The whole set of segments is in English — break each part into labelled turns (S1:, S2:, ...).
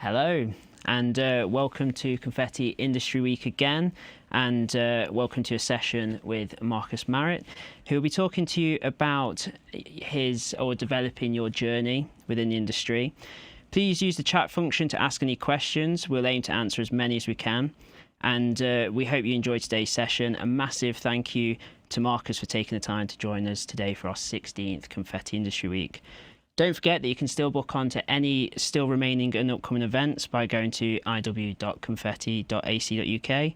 S1: Hello, and welcome to Confetti Industry Week again, and welcome to a session with Marcus Marritt, who will be talking to you about developing your journey within the industry. Please use the chat function to ask any questions. We'll aim to answer as many as we can, and we hope you enjoyed today's session. A massive thank you to Marcus for taking the time to join us today for our 16th Confetti Industry Week. Don't forget that you can still book on to any still remaining and upcoming events by going to iw.confetti.ac.uk.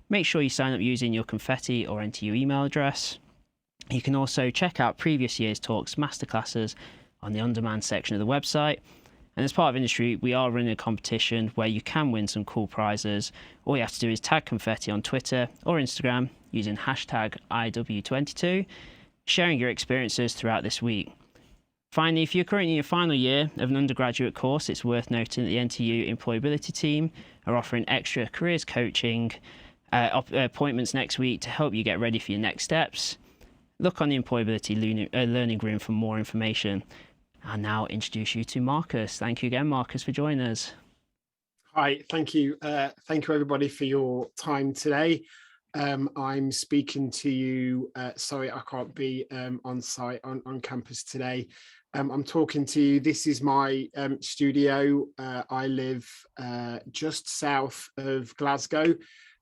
S1: Make sure you sign up using your Confetti or enter your email address. You can also check out previous year's talks, masterclasses on the on-demand section of the website. And as part of industry, we are running a competition where you can win some cool prizes. All you have to do is tag Confetti on Twitter or Instagram using hashtag IW22, sharing your experiences throughout this week. Finally, if you're currently in your final year of an undergraduate course, it's worth noting that the NTU Employability team are offering extra careers coaching appointments next week to help you get ready for your next steps. Look on the Employability Learning Room for more information. I'll now introduce you to Marcus. Thank you again, Marcus, for joining us.
S2: Hi, thank you. Thank you, everybody, for your time today. I'm speaking to you. Sorry, I can't be on site on campus today. I'm talking to you. This is my studio. I live just south of Glasgow,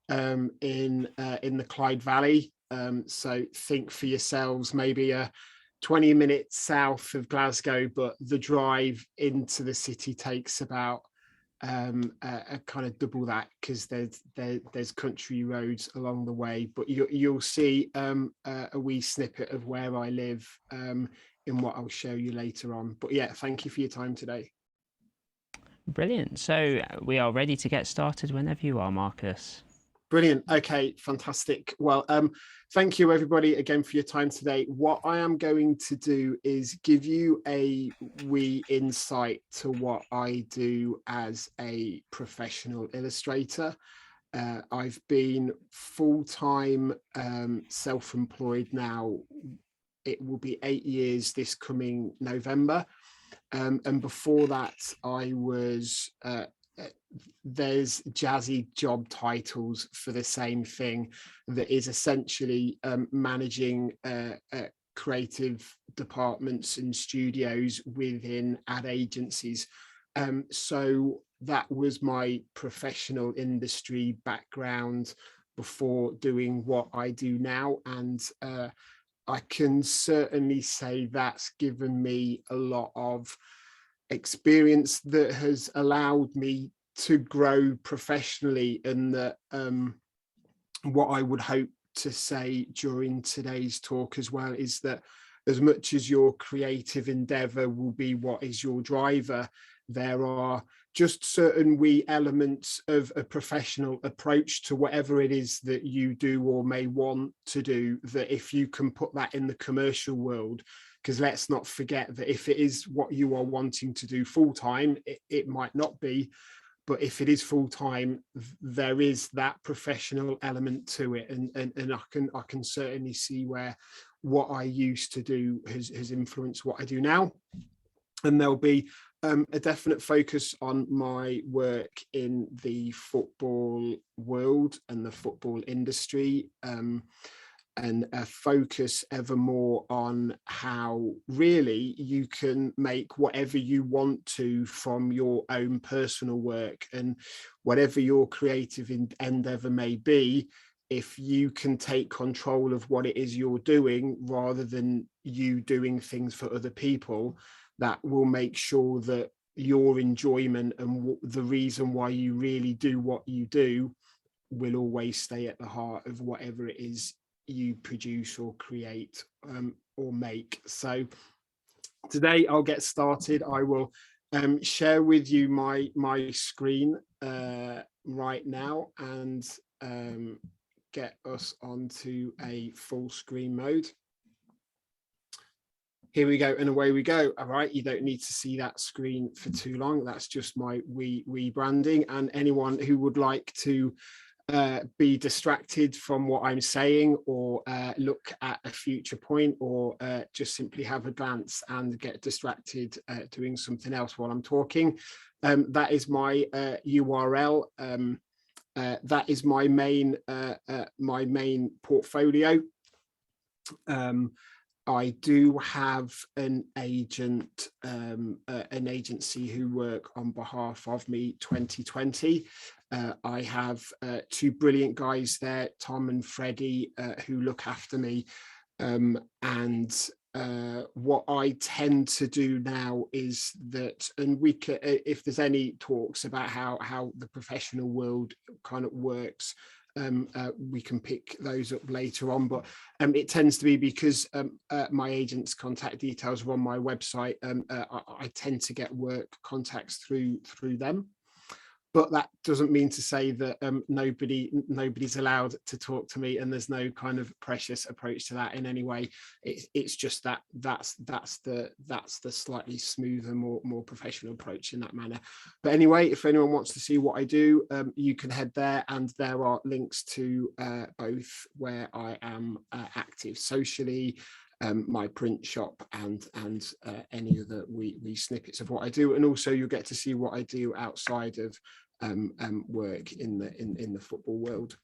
S2: in the Clyde Valley. So think for yourselves, maybe a 20 minutes south of Glasgow, but the drive into the city takes about a kind of double that, because there's country roads along the way. But you'll see a wee snippet of where I live in what I'll show you later on. But yeah, thank you for your time today.
S1: Brilliant. So we are ready to get started whenever you are, Marcus.
S2: Brilliant. Okay, fantastic. Well, thank you everybody again for your time today. What I am going to do is give you a wee insight to what I do as a professional illustrator. I've been full-time self-employed now. It will be 8 years this coming November. And before that, I was there's jazzy job titles for the same thing, that is essentially managing creative departments and studios within ad agencies. So that was my professional industry background before doing what I do now. And I can certainly say that's given me a lot of experience that has allowed me to grow professionally, and that what I would hope to say during today's talk as well is that as much as your creative endeavor will be what is your driver, there are just certain wee elements of a professional approach to whatever it is that you do or may want to do, that if you can put that in the commercial world, because let's not forget that if it is what you are wanting to do full-time, it might not be, but if it is full-time, there is that professional element to it. And I can certainly see where what I used to do has influenced what I do now. And there'll be a definite focus on my work in the football world and the football industry, and a focus ever more on how really you can make whatever you want to from your own personal work, and whatever your creative endeavor may be, if you can take control of what it is you're doing rather than you doing things for other people, that will make sure that your enjoyment and the reason why you really do what you do will always stay at the heart of whatever it is you produce or create or make. So today I'll get started. I will share with you my screen right now, and get us onto a full screen mode. Here we go, and away we go. All right, you don't need to see that screen for too long. That's just my rebranding. And anyone who would like to be distracted from what I'm saying, or look at a future point, or just simply have a glance and get distracted doing something else while I'm talking. That is my URL. That is my main portfolio. I do have an agent, an agency who work on behalf of me 2020. I have two brilliant guys there, Tom and Freddie, who look after me. And what I tend to do now is that, and we can, if there's any talks about how the professional world kind of works, we can pick those up later on, but it tends to be because my agent's contact details are on my website. I tend to get work contacts through them. But that doesn't mean to say that nobody's allowed to talk to me, and there's no kind of precious approach to that in any way. It's just that's the slightly smoother, more professional approach in that manner. But anyway, if anyone wants to see what I do, you can head there, and there are links to both where I am active socially, my print shop, and any other wee snippets of what I do, and also you'll get to see what I do outside of work in the football world.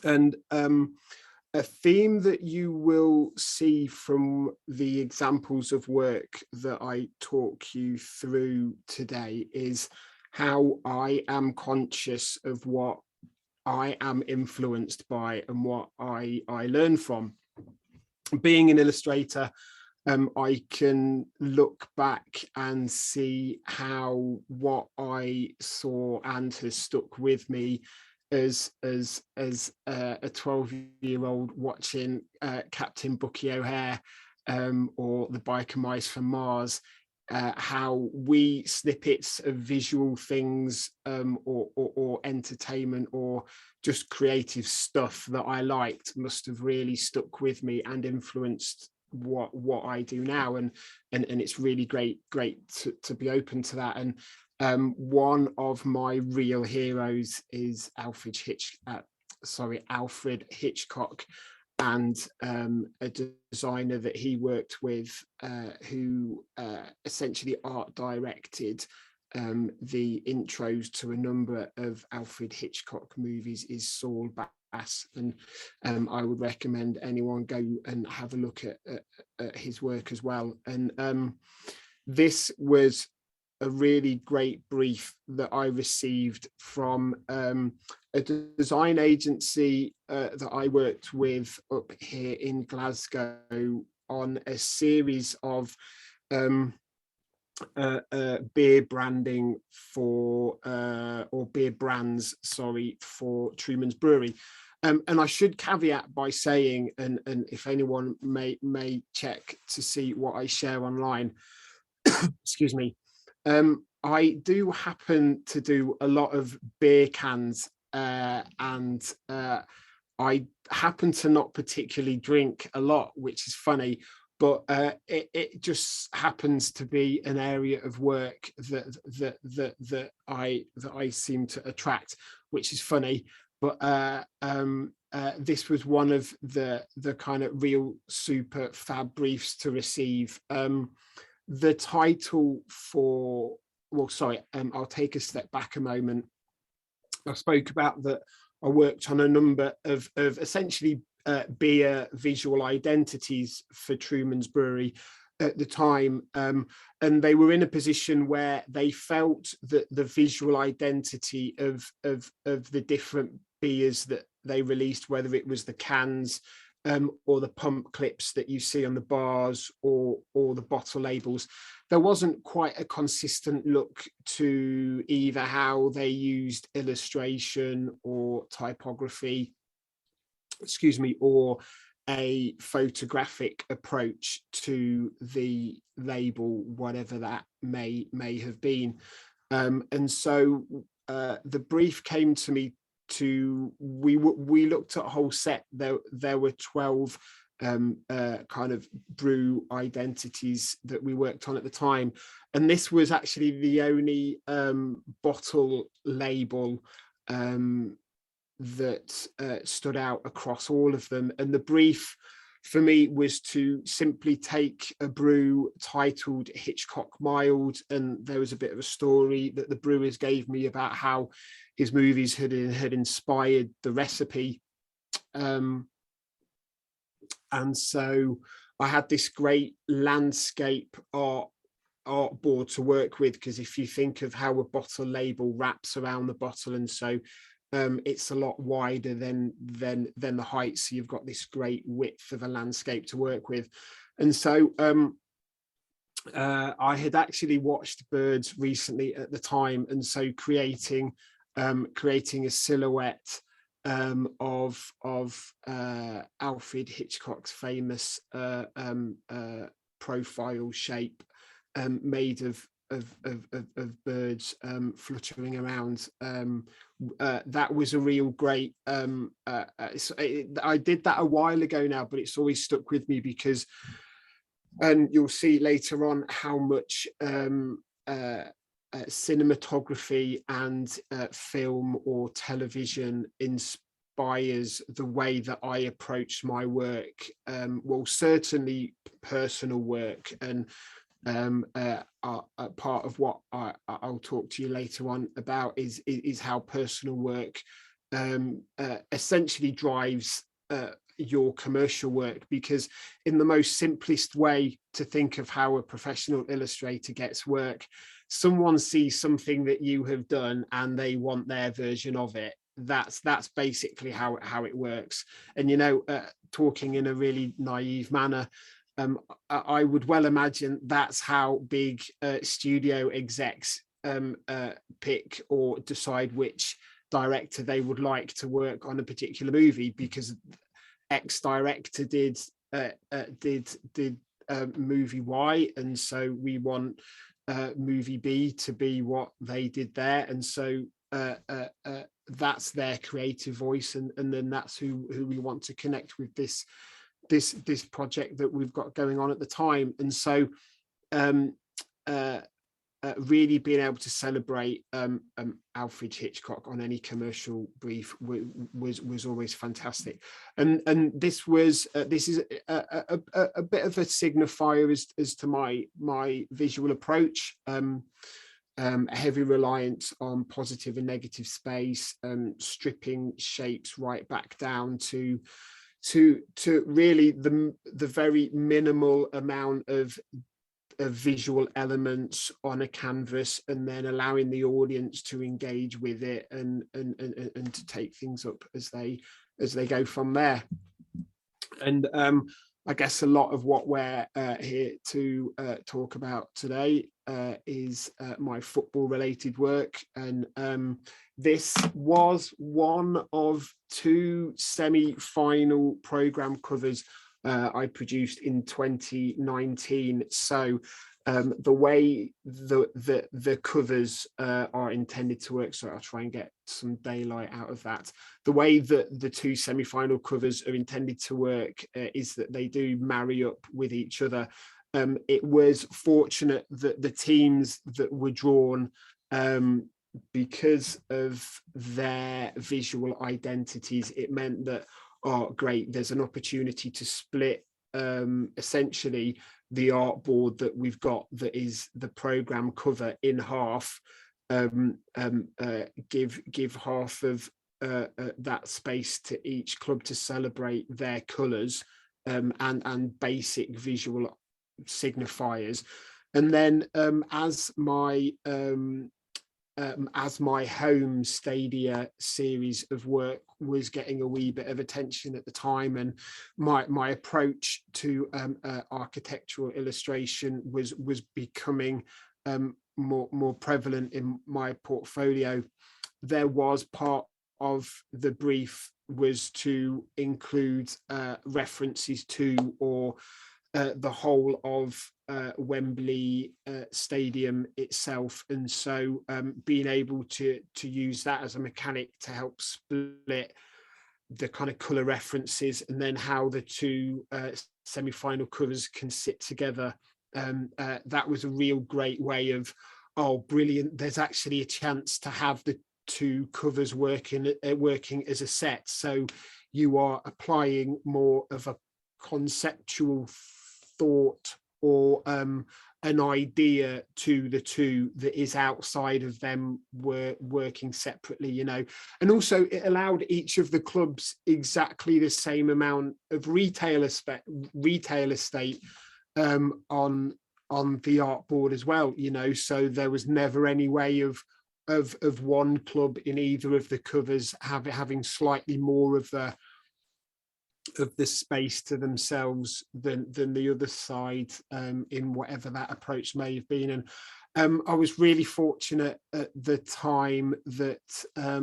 S2: And a theme that you will see from the examples of work that I talk you through today is how I am conscious of what I am influenced by and what I learn from. Being an illustrator, I can look back and see how what I saw and has stuck with me as a 12-year-old watching Captain Bucky O'Hare or the Biker Mice from Mars, how wee snippets of visual things or entertainment or just creative stuff that I liked must have really stuck with me and influenced what I do now, and it's really great to be open to that. And one of my real heroes is Alfred Hitchcock, and a designer that he worked with, who essentially art directed the intros to a number of Alfred Hitchcock movies, is Saul Bass. And I would recommend anyone go and have a look at his work as well. And this was a really great brief that I received from a design agency that I worked with up here in Glasgow on a series of beer branding for or beer brands, sorry, for Truman's Brewery. And I should caveat by saying, and if anyone may check to see what I share online, excuse me, I do happen to do a lot of beer cans, and I happen to not particularly drink a lot, which is funny, but it just happens to be an area of work that I seem to attract, which is funny. But this was one of the kind of real super fab briefs to receive. The title for, well, sorry, I'll take a step back a moment. I spoke about that I worked on a number of essentially beer visual identities for Truman's Brewery at the time, and they were in a position where they felt that the visual identity of the different beers that they released, whether it was the cans or the pump clips that you see on the bars or the bottle labels, there wasn't quite a consistent look to either how they used illustration or typography, excuse me, or a photographic approach to the label, whatever that may have been. And so the brief came to me we looked at a whole set. There were 12 kind of brew identities that we worked on at the time, and this was actually the only bottle label stood out across all of them. And the brief for me was to simply take a brew titled Hitchcock Mild, and there was a bit of a story that the brewers gave me about how his movies had inspired the recipe. And so I had this great landscape art board to work with, because if you think of how a bottle label wraps around the bottle, and so it's a lot wider than the height, so you've got this great width of a landscape to work with. And so I had actually watched birds recently at the time, and so creating a silhouette of Alfred Hitchcock's famous profile shape, made of birds fluttering around. That was a real great I did that a while ago now, but it's always stuck with me, because, and you'll see later on how much cinematography and film or television inspires the way that I approach my work. Well, certainly personal work, and part of what I'll talk to you later on about is how personal work essentially drives your commercial work. Because in the most simplest way to think of how a professional illustrator gets work, someone sees something that you have done and they want their version of it. That's basically how it works. And talking in a really naive manner, I would well imagine that's how big studio execs pick or decide which director they would like to work on a particular movie, because X director did movie Y, and so we want movie B to be what they did there, and so that's their creative voice, and then that's who we want to connect with this project that we've got going on at the time. And so really being able to celebrate Alfred Hitchcock on any commercial brief was always fantastic. And this is a bit of a signifier as to my visual approach. Heavy reliance on positive and negative space, stripping shapes right back down to really the very minimal amount of visual elements on a canvas, and then allowing the audience to engage with it and to take things up as they go from there. And I guess a lot of what we're here to talk about today is my football related work, and this was one of 2 semi-final program covers I produced in 2019. So the way the covers are intended to work, so I'll try and get some daylight out of that. The way that the 2 semi-final covers are intended to work is that they do marry up with each other. It was fortunate that the teams that were drawn, because of their visual identities, it meant that, oh great, there's an opportunity to split essentially the artboard that we've got, that is the program cover, in half. Give half of that space to each club to celebrate their colours and basic visual signifiers. And then as my home stadia series of work was getting a wee bit of attention at the time, and my approach to architectural illustration was becoming more prevalent in my portfolio, there was part of the brief was to include references to, or the whole of Wembley Stadium itself. And so being able to use that as a mechanic to help split the kind of colour references, and then how the 2 semi-final covers can sit together, that was a real great way of, oh brilliant, there's actually a chance to have to covers working as a set. So you are applying more of a conceptual thought or an idea to the two that is outside of them working separately, you know. And also it allowed each of the clubs exactly the same amount of retail estate on the art board as well, you know. So there was never any way of one club in either of the covers having slightly more of the space to themselves than the other side, in whatever that approach may have been. And I was really fortunate at the time that a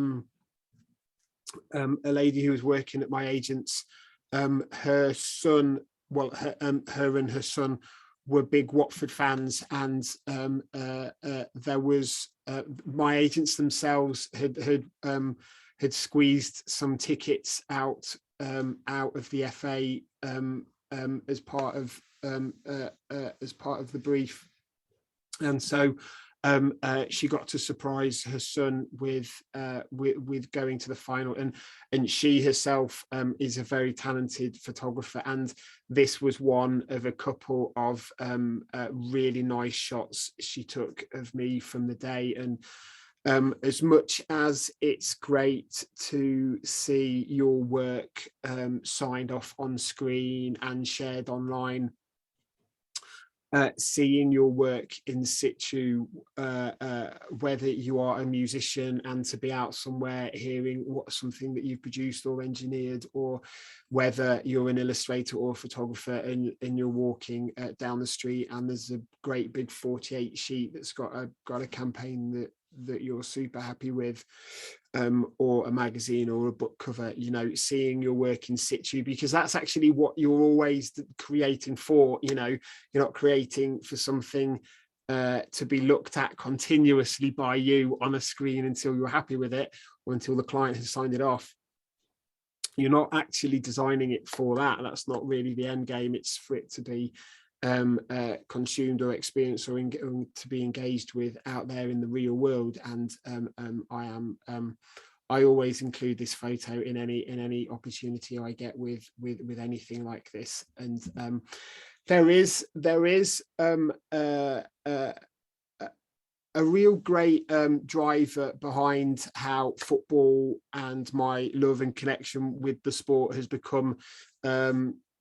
S2: lady who was working at my agent's, her son, well, her and her son were big Watford fans, and there was my agents themselves had squeezed some tickets out of the FA as part of the brief, and so she got to surprise her son with going to the final, and she herself is a very talented photographer, and this was one of a couple of really nice shots she took of me from the day. And as much as it's great to see your work signed off on screen and shared online, seeing your work in situ, whether you are a musician and to be out somewhere hearing something that you've produced or engineered, or whether you're an illustrator or a photographer and you're walking down the street and there's a great big 48 sheet that's got a campaign that you're super happy with, or a magazine or a book cover, you know, seeing your work in situ, because that's actually what you're always creating for. You know, you're not creating for something to be looked at continuously by you on a screen until you're happy with it, or until the client has signed it off. You're not actually designing it for that. That's not really the end game. It's for it to be consumed or experienced or to be engaged with out there in the real world. And I always include this photo in any opportunity I get with anything like this. And there is a real great driver behind how football and my love and connection with the sport has become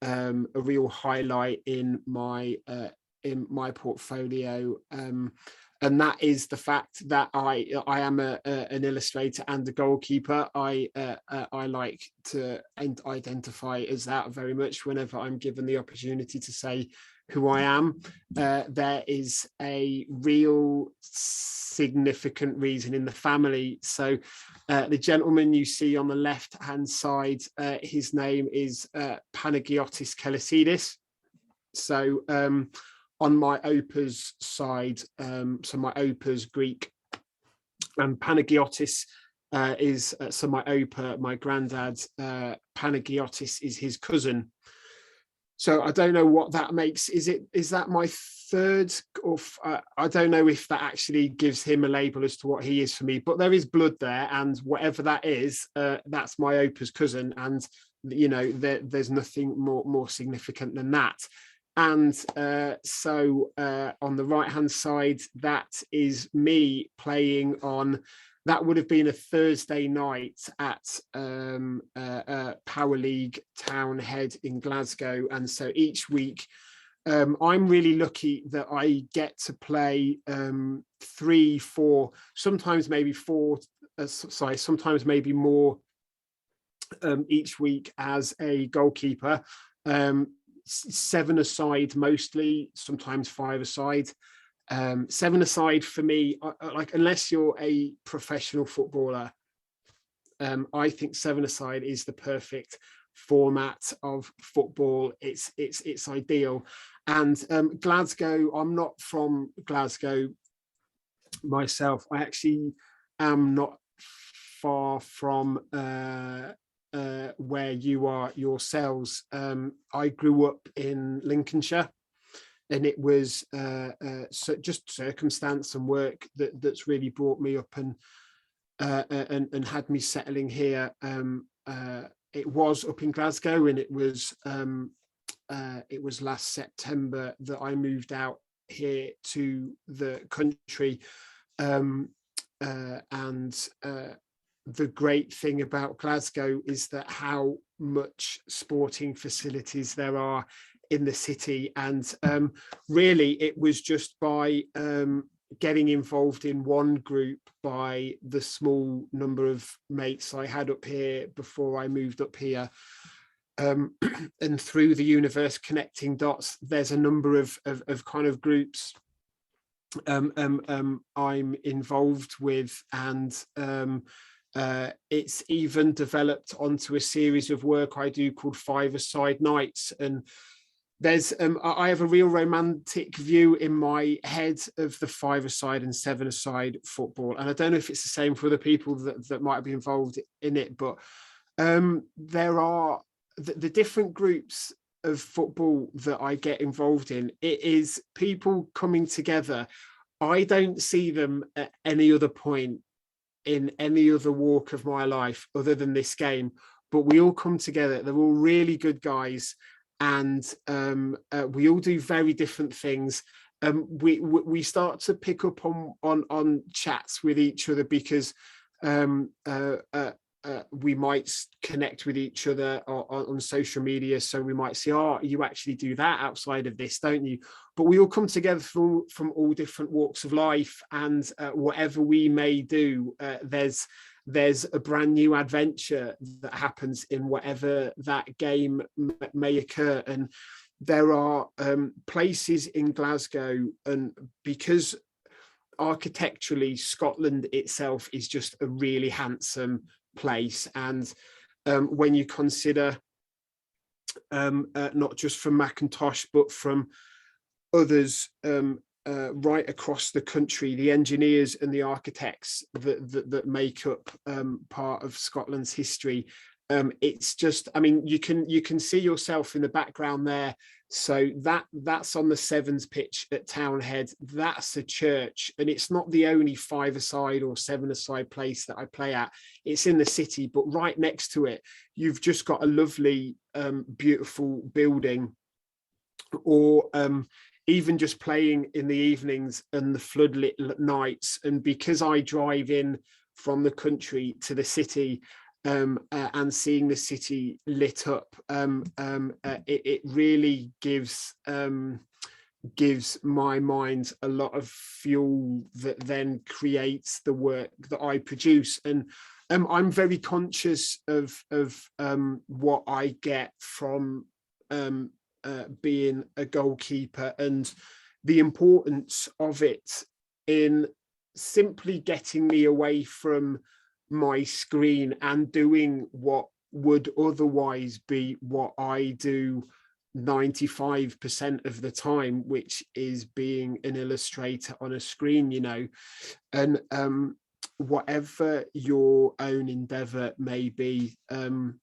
S2: a real highlight in my portfolio, and that is the fact that I am an illustrator and a goalkeeper. I like to identify as that very much whenever I'm given the opportunity to say who I am. There is a real significant reason in the family. So the gentleman you see on the left hand side, his name is Panagiotis Kelesidis. So on my Opa's side, so my Opa's Greek, and Panagiotis is so my Opa, my granddad, Panagiotis is his cousin. So I don't know what that makes. Is that my third? Or I don't know if that actually gives him a label as to what he is for me. But there is blood there, and whatever that is, that's my Opa's cousin, and you know there's nothing more significant than that. And so on the right hand side, that is me playing on. That would have been a Thursday night at Power League Townhead in Glasgow. And so each week, I'm really lucky that I get to play 3, 4, sometimes maybe 4, sometimes maybe more each week as a goalkeeper. 7 aside mostly, sometimes 5 aside. 7 aside for me, like unless you're a professional footballer, I think 7 aside is the perfect format of football. It's ideal. And Glasgow, I'm not from Glasgow myself. I actually am not far from where you are yourselves. I grew up in Lincolnshire, and it was so just circumstance and work that's really brought me up and and had me settling here. It was up in Glasgow, and it was last September that I moved out here to the country. And the great thing about Glasgow is that how much sporting facilities there are in the city. And really, it was just by getting involved in one group by the small number of mates I had up here before I moved up here. And through the universe connecting dots, there's a number of kind of groups I'm involved with, and it's even developed onto a series of work I do called Five-a-Side Nights. And there's I have a real romantic view in my head of the five-a-side and seven-a-side football, and I don't know if it's the same for other people that might be involved in it, but there are the different groups of football that I get involved in. It is people coming together. I don't see them at any other point in any other walk of my life other than this game, but we all come together. They're all really good guys, and we all do very different things. We start to pick up on chats with each other because we might connect with each other on social media. So we might say, oh, you actually do that outside of this, don't you? But we all come together from all different walks of life, and whatever we may do, there's a brand new adventure that happens in whatever that game may occur. And there are places in Glasgow, and because architecturally Scotland itself is just a really handsome place, and when you consider not just from Macintosh but from others right across the country, the engineers and the architects that make up part of Scotland's history, it's just, I mean, you can see yourself in the background there. So that's on the Sevens pitch at Townhead. That's a church, and it's not the only five-a-side or seven-a-side place that I play at. It's in the city, but right next to it, you've just got a lovely, beautiful building, or even just playing in the evenings and the floodlit nights. And because I drive in from the country to the city, and seeing the city lit up, it really gives my mind a lot of fuel that then creates the work that I produce. And I'm very conscious of what I get from being a goalkeeper, and the importance of it in simply getting me away from my screen and doing what would otherwise be what I do 95% of the time, which is being an illustrator on a screen, you know. And whatever your own endeavor may be, and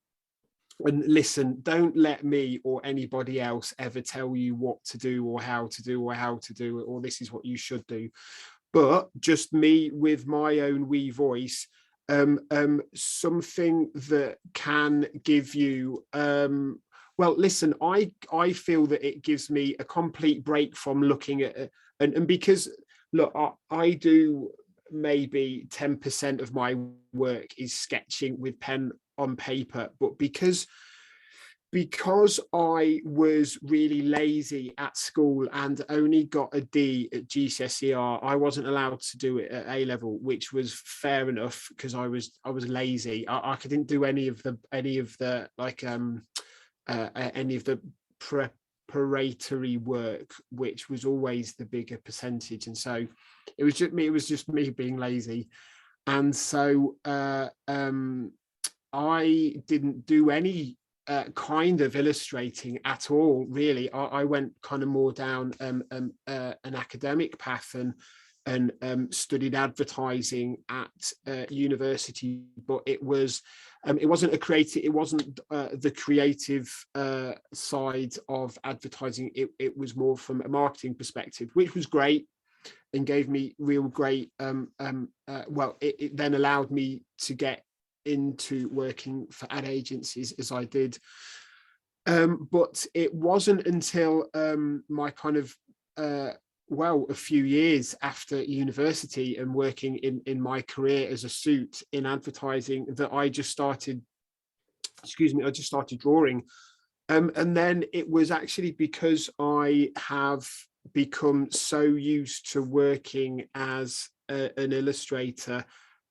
S2: listen, don't let me or anybody else ever tell you what to do or how to do it, or this is what you should do. But just me with my own wee voice, something that can give you, well, listen, I feel that it gives me a complete break from looking at it. And because, look, I do maybe 10% of my work is sketching with pen on paper, but because I was really lazy at school and only got a D at GCSER, I wasn't allowed to do it at A level, which was fair enough because I was lazy. I couldn't do any of the preparatory work, which was always the bigger percentage. And so it was just me being lazy. And so I didn't do any kind of illustrating at all, really. I went kind of more down an academic path and studied advertising at university, but it wasn't the creative side of advertising. It was more from a marketing perspective, which was great. and gave me real great, well, it then allowed me to get into working for ad agencies as I did. But it wasn't until my kind of, well, a few years after university and working in my career as a suit in advertising that I just started, I just started drawing. And then it was actually because I have become so used to working as an illustrator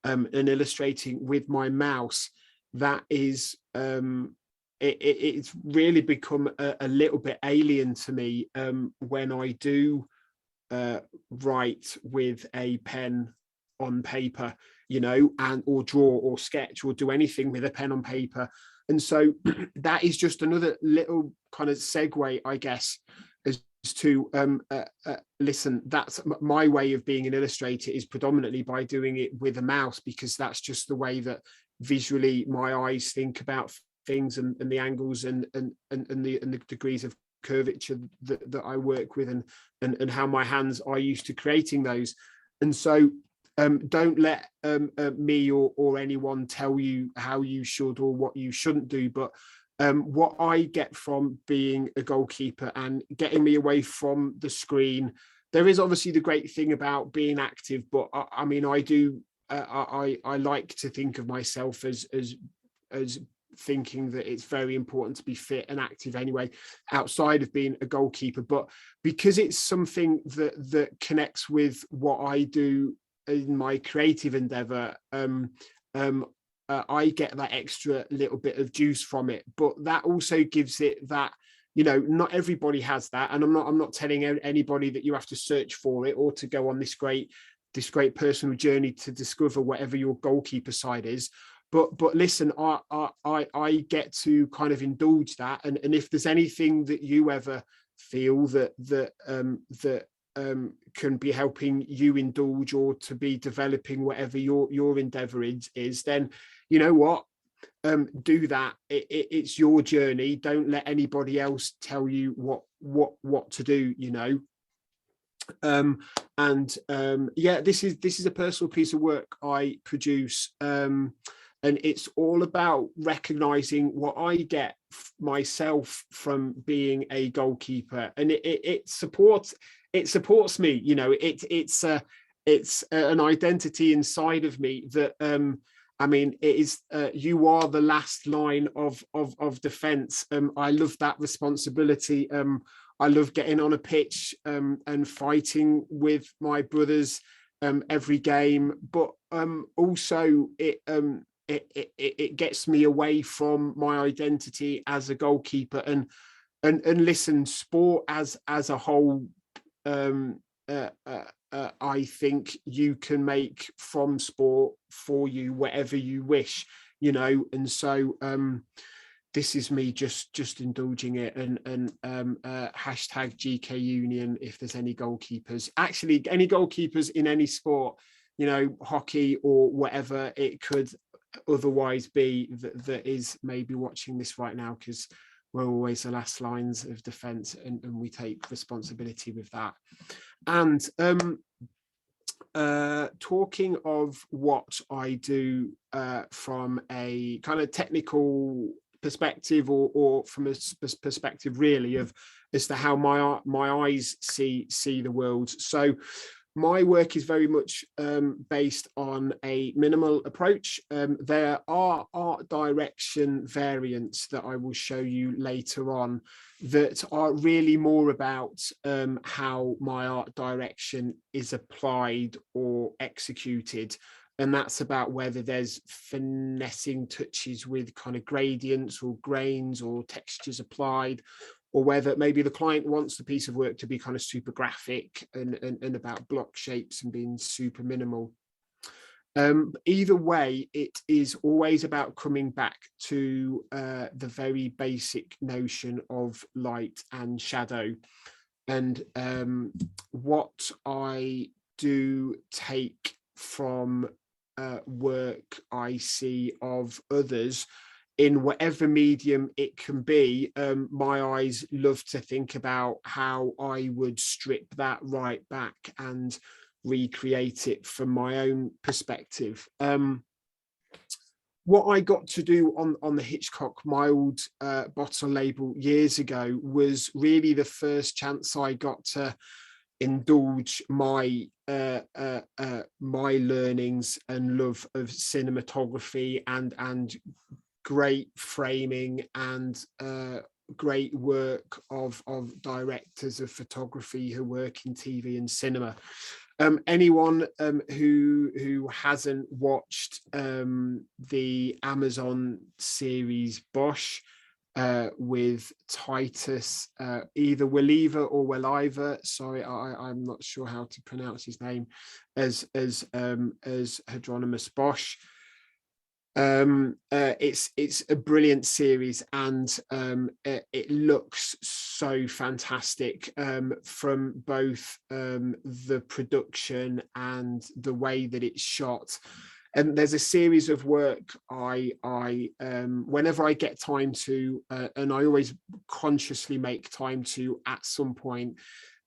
S2: and illustrating with my mouse, that is, it's really become a little bit alien to me when I do write with a pen on paper, and or draw or sketch or do anything with a pen on paper. And so that is just another little kind of segue, I guess, as to listen, that's my way of being an illustrator, is predominantly by doing it with a mouse, because that's just the way that visually my eyes think about things, and the angles and the degrees of curvature that I work with, and how my hands are used to creating those. And so don't let me or anyone tell you how you should or what you shouldn't do. But what I get from being a goalkeeper and getting me away from the screen, there is obviously the great thing about being active, but I mean, I do, I like to think of myself as thinking that it's very important to be fit and active anyway, outside of being a goalkeeper. But because it's something that connects with what I do in my creative endeavor, I get that extra little bit of juice from it. But that also gives it that, not everybody has that, and I'm not telling anybody that you have to search for it or to go on this great personal journey to discover whatever your goalkeeper side is. But listen, I get to kind of indulge that, and if there's anything that you ever feel that can be helping you indulge or to be developing whatever your endeavor is, then you know what, do that. It's your journey. Don't let anybody else tell you what to do. Yeah, this is a personal piece of work I produce. And it's all about recognizing what I get myself from being a goalkeeper, and it supports me. It's an identity inside of me that I mean, it is you are the last line of defense. I love that responsibility. I love getting on a pitch and fighting with my brothers every game, but also it gets me away from my identity as a goalkeeper. And listen, sport as a whole, I think you can make from sport for you whatever you wish, and so this is me just indulging it. And hashtag GK Union if there's any goalkeepers, actually any goalkeepers in any sport, hockey or whatever it could otherwise be, that is maybe watching this right now, because we're always the last lines of defense, and we take responsibility with that. And talking of what I do from a kind of technical perspective, or from a perspective really of as to how my eyes see the world. So my work is very much based on a minimal approach. There are art direction variants that I will show you later on that are really more about how my art direction is applied or executed. And that's about whether there's finessing touches with kind of gradients or grains or textures applied, or whether maybe the client wants the piece of work to be kind of super graphic and about block shapes and being super minimal. Either way, it is always about coming back to the very basic notion of light and shadow. And what I do take from work I see of others in whatever medium it can be, my eyes love to think about how I would strip that right back and recreate it from my own perspective. What I got to do on the Hitchcock mild bottle label years ago was really the first chance I got to indulge my my learnings and love of cinematography and great framing and great work of directors of photography who work in TV and cinema. Anyone who hasn't watched the Amazon series Bosch with Titus, either Welliver or Welliver, sorry, I'm not sure how to pronounce his name, as Hieronymus Bosch. It's a brilliant series, and it looks so fantastic from both the production and the way that it's shot. And there's a series of work I whenever I get time to, and I always consciously make time to at some point,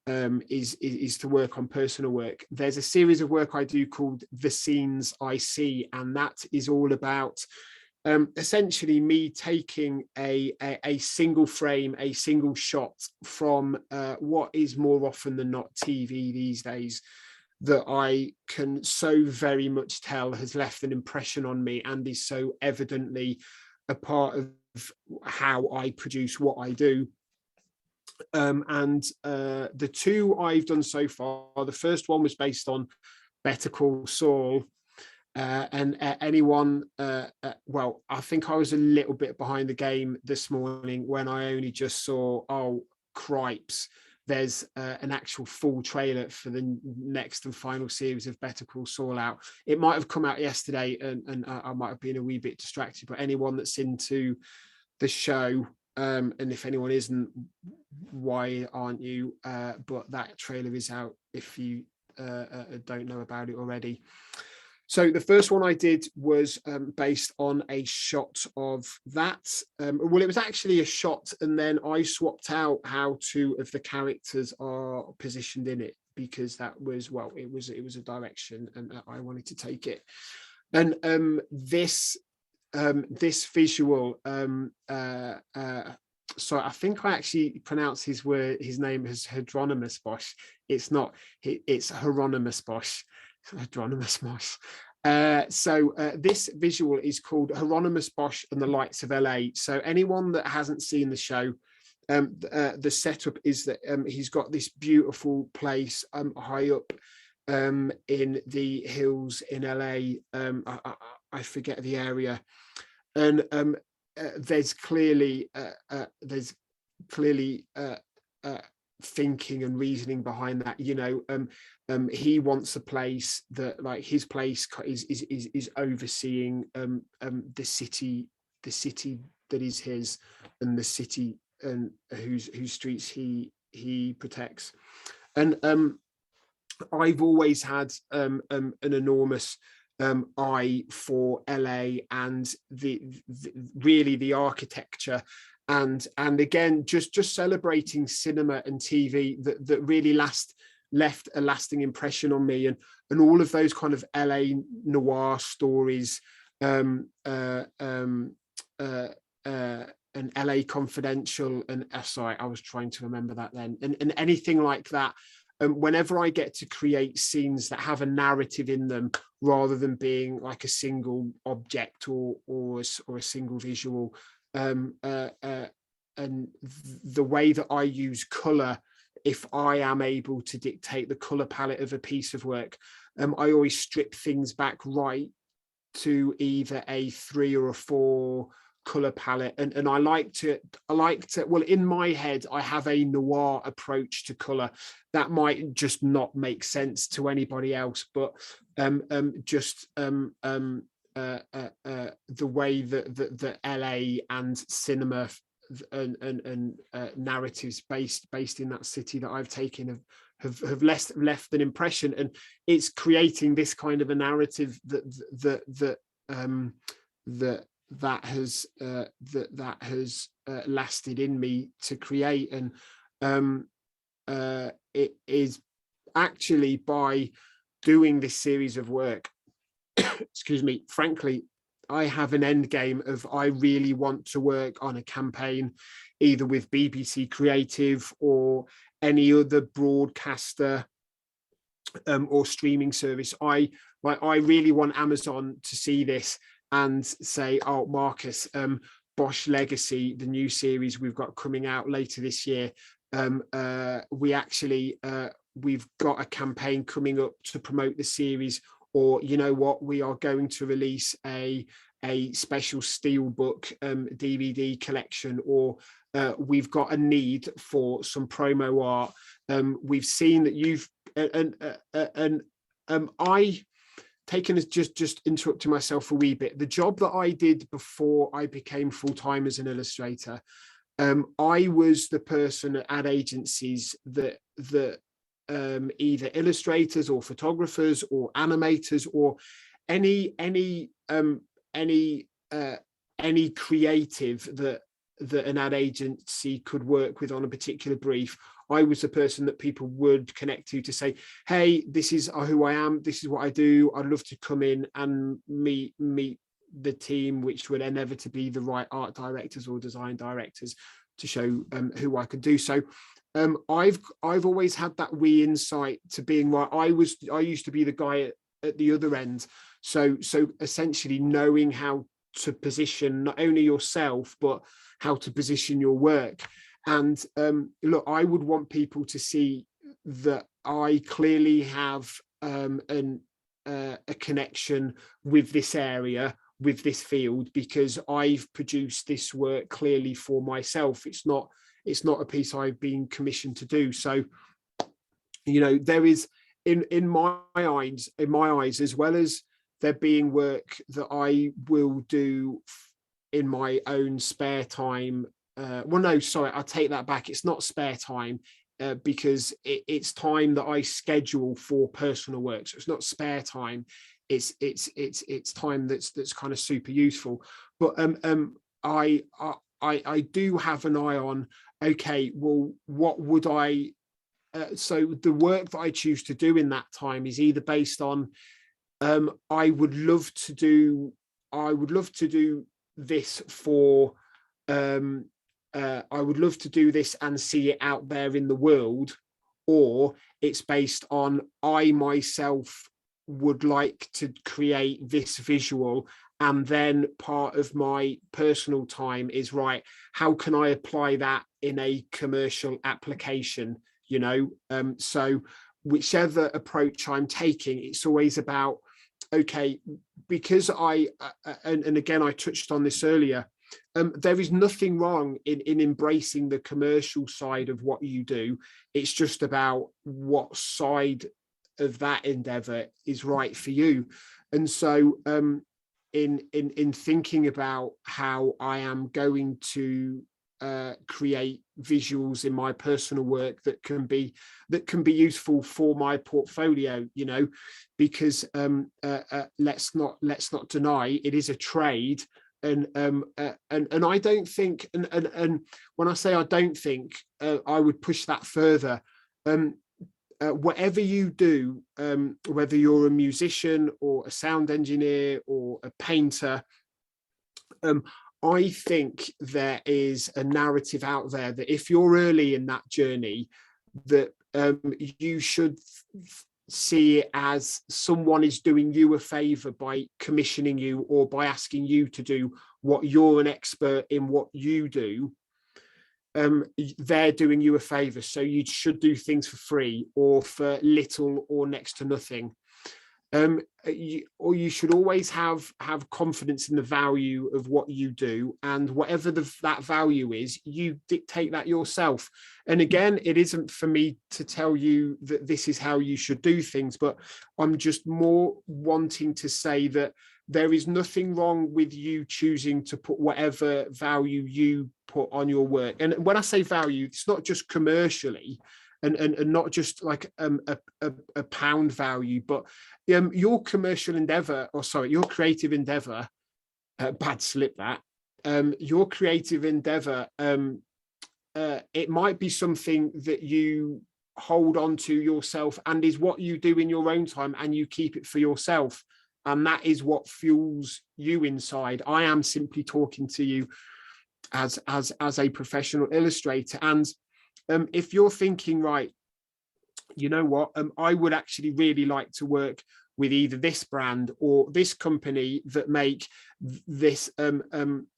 S2: is to work on personal work. There's a series of work I do called The Scenes I See, and that is all about essentially me taking a single frame, a single shot from what is more often than not TV these days, that I can so very much tell has left an impression on me and is so evidently a part of how I produce what I do. The two I've done so far, the first one was based on Better Call Saul. Anyone, well, I think I was a little bit behind the game this morning when I only just saw, oh, cripes, there's an actual full trailer for the next and final series of Better Call Saul out. It might have come out yesterday, and I might have been a wee bit distracted, but anyone that's into the show, and if anyone isn't, why aren't you? But that trailer is out if you don't know about it already. So the first one I did was based on a shot of that. Well, it was actually a shot, and then I swapped out how two of the characters are positioned in it, because that was, well, it was a direction, and I wanted to take it. And this visual, so I think I actually pronounce his name as Hieronymus Bosch. It's not, it's Hieronymus Bosch. Hieronymus Bosch. This visual is called Hieronymus Bosch and the Lights of LA. So anyone that hasn't seen the show, the setup is that he's got this beautiful place high up in the hills in LA. I forget the area, and there's clearly thinking and reasoning behind that. You know, he wants a place that, like, his place is overseeing the city that is his, and the city and whose streets he protects. And I've always had an enormous eye for LA and really the architecture, and again just celebrating cinema and TV that really left a lasting impression on me, and all of those kind of LA noir stories, and LA Confidential, and sorry, I was trying to remember that then, and anything like that. Whenever I get to create scenes that have a narrative in them, rather than being like a single object or a single visual, and the way that I use color, if I am able to dictate the color palette of a piece of work, I always strip things back right to either a 3 or a 4 color palette, and I like to, well, in my head I have a noir approach to color that might just not make sense to anybody else, but just the way that LA and cinema and narratives based in that city that I've taken have left an impression, and it's creating this kind of a narrative that has lasted in me to create. And it is actually by doing this series of work, excuse me, frankly, I have an end game of I really want to work on a campaign, either with BBC Creative or any other broadcaster or streaming service. I really want Amazon to see this and say, oh, Marcus, Bosch Legacy, the new series we've got coming out later this year, we've got a campaign coming up to promote the series, or you know what, we are going to release a special steelbook DVD collection, or we've got a need for some promo art. We've seen that you've I taken as just interrupting myself a wee bit. The job that I did before I became full-time as an illustrator, I was the person at ad agencies that either illustrators or photographers or animators or any creative that an ad agency could work with on a particular brief. I was the person that people would connect to say, hey, this is who I am, this is what I do, I'd love to come in and meet the team, which would inevitably be the right art directors or design directors to show who I could do. So I've always had that wee insight to being right. I used to be the guy at the other end. So essentially knowing how to position not only yourself, but how to position your work. And look, I would want people to see that I clearly have a connection with this area, with this field, because I've produced this work clearly for myself. It's not a piece I've been commissioned to do. So, you know, there is in my eyes, as well as there being work that I will do in my own spare time. Well, no, sorry, I'll take that back. It's not spare time because it's time that I schedule for personal work. So it's not spare time. It's time that's kind of super useful. But I do have an eye on, okay, well, what would I? So the work that I choose to do in that time is either based on, I would love to do this for. I would love to do this and see it out there in the world, or it's based on I myself would like to create this visual, and then part of my personal time is, right, how can I apply that in a commercial application, you know? So whichever approach I'm taking, it's always about, okay, because and again, I touched on this earlier, there is nothing wrong in embracing the commercial side of what you do. It's just about what side of that endeavor is right for you. And so in thinking about how I am going to create visuals in my personal work that can be useful for my portfolio, you know, because let's not deny it is a trade. And I don't think, and when I say I don't think, I would push that further. Whatever you do, whether you're a musician or a sound engineer or a painter, I think there is a narrative out there that if you're early in that journey, that you should see it as someone is doing you a favor by commissioning you or by asking you to do what you're an expert in what you do. They're doing you a favor, so you should do things for free or for little or next to nothing. You should always have confidence in the value of what you do, and whatever that value is, you dictate that yourself. And again, it isn't for me to tell you that this is how you should do things, but I'm just more wanting to say that there is nothing wrong with you choosing to put whatever value you put on your work. And when I say value, it's not just commercially, and not just like a pound value, but your commercial endeavor, or sorry, your creative endeavor, bad slip that, your creative endeavor, it might be something that you hold on to yourself and is what you do in your own time, and you keep it for yourself. And that is what fuels you inside. I am simply talking to you as a professional illustrator. And if you're thinking, right, you know what, I would actually really like to work with either this brand or this company that make this.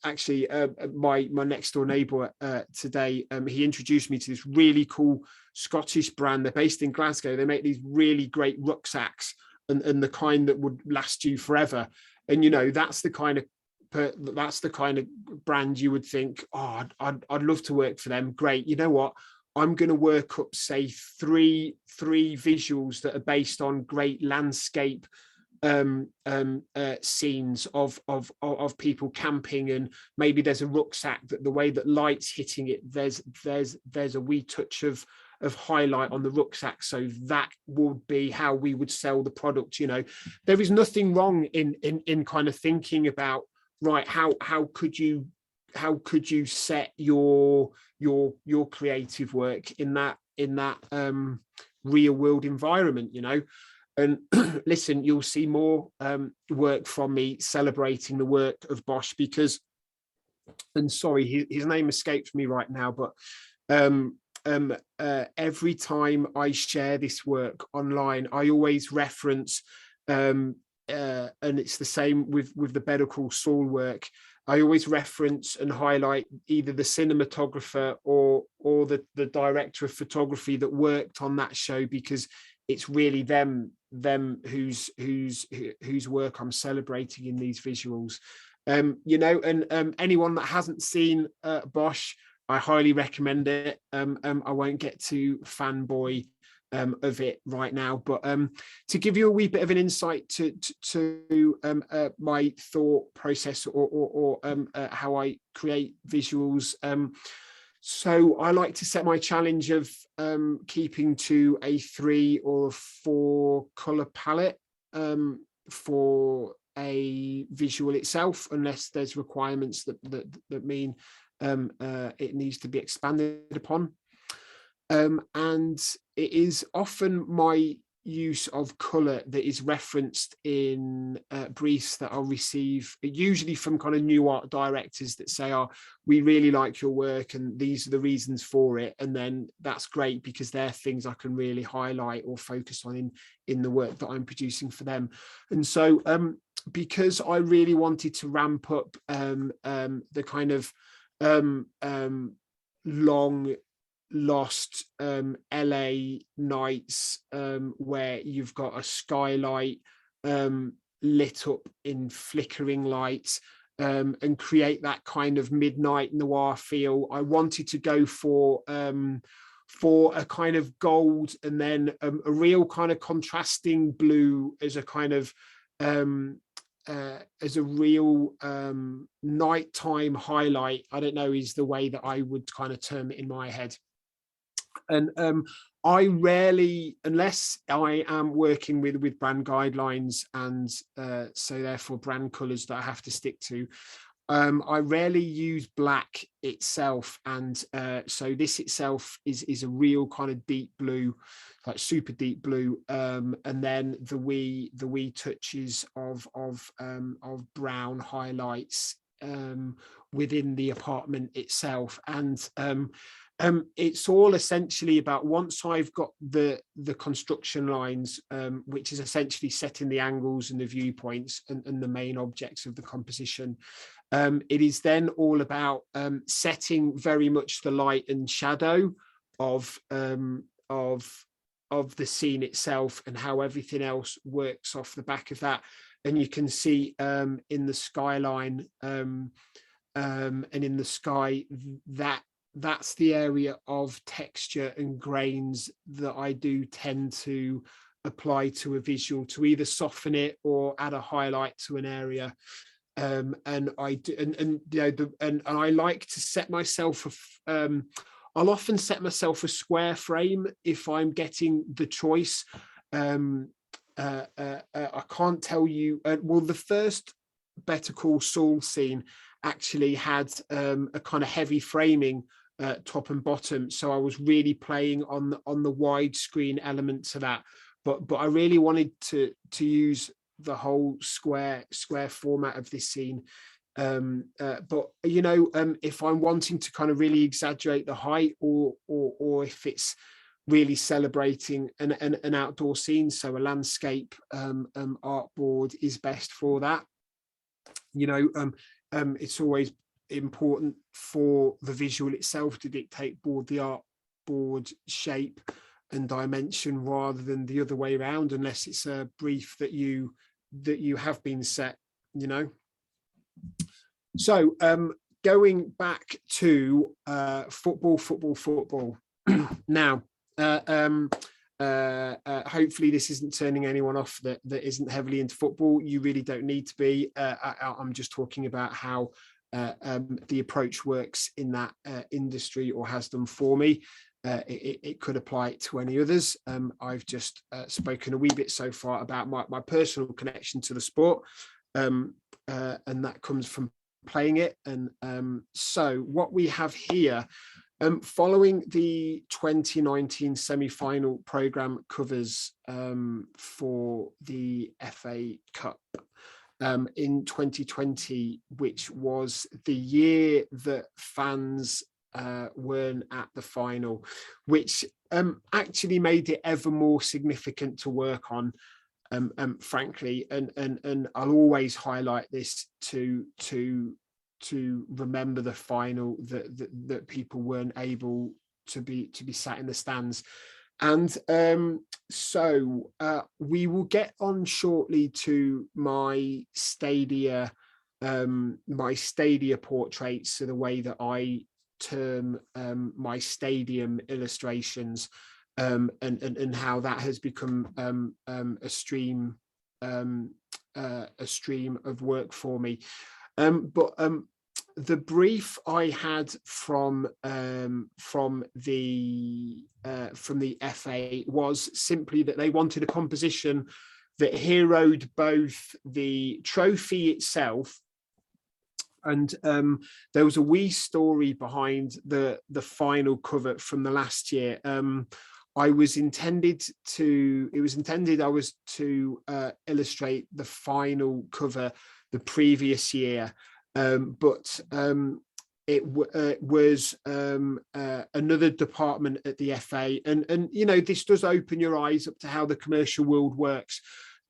S2: Actually, my next door neighbour today, he introduced me to this really cool Scottish brand. They're based in Glasgow. They make these really great rucksacks, and the kind that would last you forever. And you know, that's the kind of brand you would think, oh, I'd love to work for them. Great. You know what? I'm going to work up, say, three visuals that are based on great landscape scenes of people camping, and maybe there's a rucksack that the way that light's hitting it, there's a wee touch of highlight on the rucksack. So that would be how we would sell the product. You know, there is nothing wrong in kind of thinking about, right, how could you set your creative work in that real world environment, you know. And listen, you'll see more work from me celebrating the work of Bosch, because, and sorry, his name escapes me right now, but every time I share this work online, I always reference, and it's the same with the Better Call Saul work, I always reference and highlight either the cinematographer or the director of photography that worked on that show, because it's really them whose work I'm celebrating in these visuals. You know, and anyone that hasn't seen Bosch, I highly recommend it. I won't get too fanboy of it right now, but to give you a wee bit of an insight to my thought process or how I create visuals. So I like to set my challenge of keeping to a 3 or 4 color palette for a visual itself, unless there's requirements that mean it needs to be expanded upon. And it is often my use of color that is referenced in briefs that I'll receive, usually from kind of new art directors that say, oh, we really like your work and these are the reasons for it. And then that's great, because they're things I can really highlight or focus on in the work that I'm producing for them. And so because I really wanted to ramp up the kind of long lost LA nights where you've got a skylight lit up in flickering lights, and create that kind of midnight noir feel, I wanted to go for a kind of gold, and then a real kind of contrasting blue as a kind of as a real nighttime highlight. I don't know, is the way that I would kind of term it in my head. And I rarely, unless I am working with brand guidelines and so therefore brand colors that I have to stick to, I rarely use black itself. And so this itself is a real kind of deep blue, like super deep blue, and then the wee touches of brown highlights within the apartment itself. And it's all essentially about, once I've got the construction lines, which is essentially setting the angles and the viewpoints and the main objects of the composition, it is then all about setting very much the light and shadow of the scene itself, and how everything else works off the back of that. And you can see in the skyline and in the sky, that's the area of texture and grains that I do tend to apply to a visual, to either soften it or add a highlight to an area. And I do, and you know, and I like to set myself I'll often set myself a square frame if I'm getting the choice. I can't tell you. Well, the first Better Call Saul scene actually had a kind of heavy framing top and bottom. So I was really playing on the widescreen element to that. But I really wanted to use the whole square format of this scene. But you know, if I'm wanting to kind of really exaggerate the height, or if it's really celebrating an outdoor scene, so a landscape art board is best for that. You know, it's always important for the visual itself to dictate the art board shape and dimension, rather than the other way around, unless it's a brief that you have been set, you know. So going back to football. Now, hopefully this isn't turning anyone off that isn't heavily into football. You really don't need to be. I'm just talking about how the approach works in that industry, or has done for me. It could apply to any others. I've just spoken a wee bit so far about my personal connection to the sport, and that comes from playing it. And so what we have here, following the 2019 semi-final programme covers for the FA Cup in 2020, which was the year that fans weren't at the final, which actually made it ever more significant to work on, frankly, and I'll always highlight this to remember the final, that people weren't able to be sat in the stands. And so we will get on shortly to my stadia portraits, so the way that I term my stadium illustrations, and how that has become a stream of work for me. But the brief I had from the FA was simply that they wanted a composition that heroed both the trophy itself, and there was a wee story behind the final cover from the last year. I was intended I was to illustrate the final cover the previous year, but it was another department at the FA, and you know, this does open your eyes up to how the commercial world works.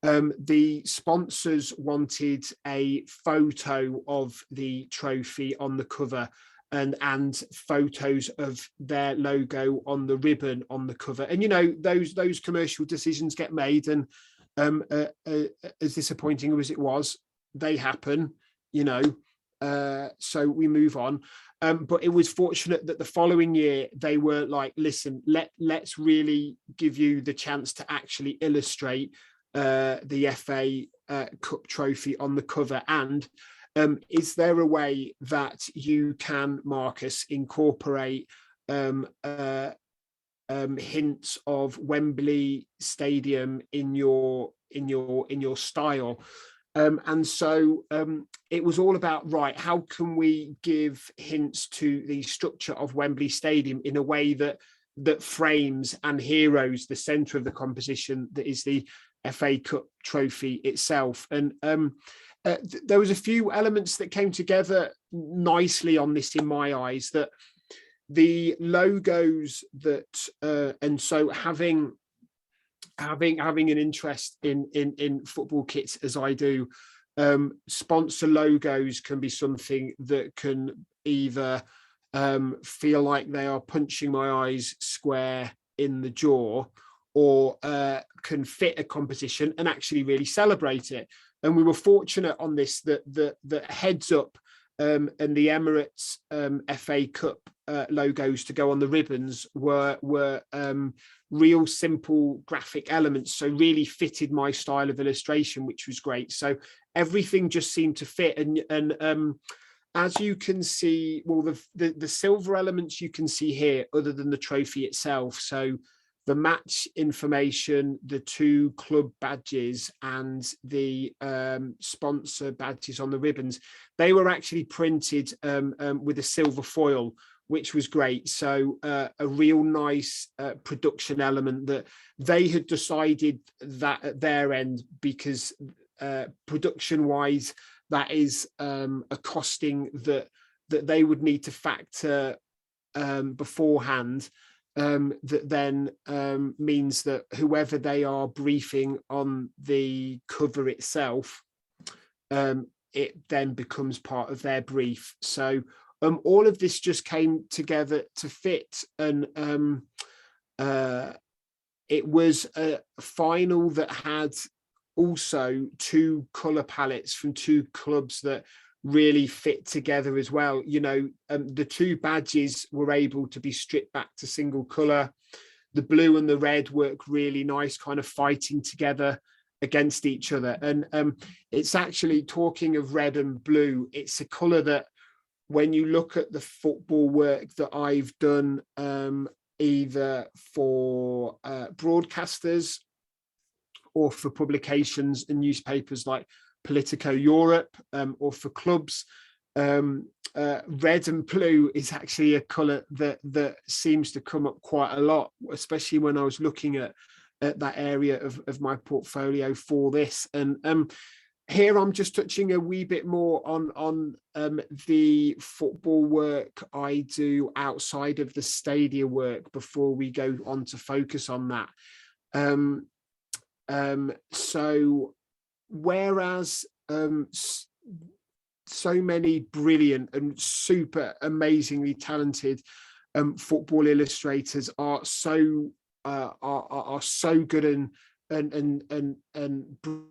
S2: The sponsors wanted a photo of the trophy on the cover, and photos of their logo on the ribbon on the cover. And you know, those commercial decisions get made, and as disappointing as it was, they happen, you know. So we move on. But it was fortunate that the following year they were like, listen, let's really give you the chance to actually illustrate the FA Cup trophy on the cover. And is there a way that you can, Marcus, incorporate hints of Wembley Stadium in your style? And so it was all about, right, how can we give hints to the structure of Wembley Stadium in a way that frames and heroes the centre of the composition that is the FA Cup trophy itself. And there was a few elements that came together nicely on this in my eyes, that the logos that and so having an interest in football kits as I do, sponsor logos can be something that can either feel like they are punching my eyes square in the jaw, or can fit a composition and actually really celebrate it. And we were fortunate on this that Heads Up and the Emirates FA Cup logos to go on the ribbons were real simple graphic elements, so really fitted my style of illustration, which was great. So everything just seemed to fit. And as you can see, well, the silver elements you can see here, other than the trophy itself, so the match information, the two club badges, and the sponsor badges on the ribbons, they were actually printed with a silver foil, which was great. So a real nice production element that they had decided that at their end, because production wise, that is a costing that they would need to factor beforehand, that then means that whoever they are briefing on the cover itself, it then becomes part of their brief. So all of this just came together to fit, and it was a final that had also two color palettes from two clubs that really fit together as well. You know, the two badges were able to be stripped back to single color. The blue and the red work really nice, kind of fighting together against each other. And it's actually, talking of red and blue, it's a color that when you look at the football work that I've done, either for broadcasters or for publications and newspapers like Politico Europe, or for clubs, red and blue is actually a colour that seems to come up quite a lot, especially when I was looking at that area of my portfolio for this. And here I'm just touching a wee bit more on the football work I do outside of the stadia work before we go on to focus on that. So whereas so many brilliant and super amazingly talented football illustrators are so good and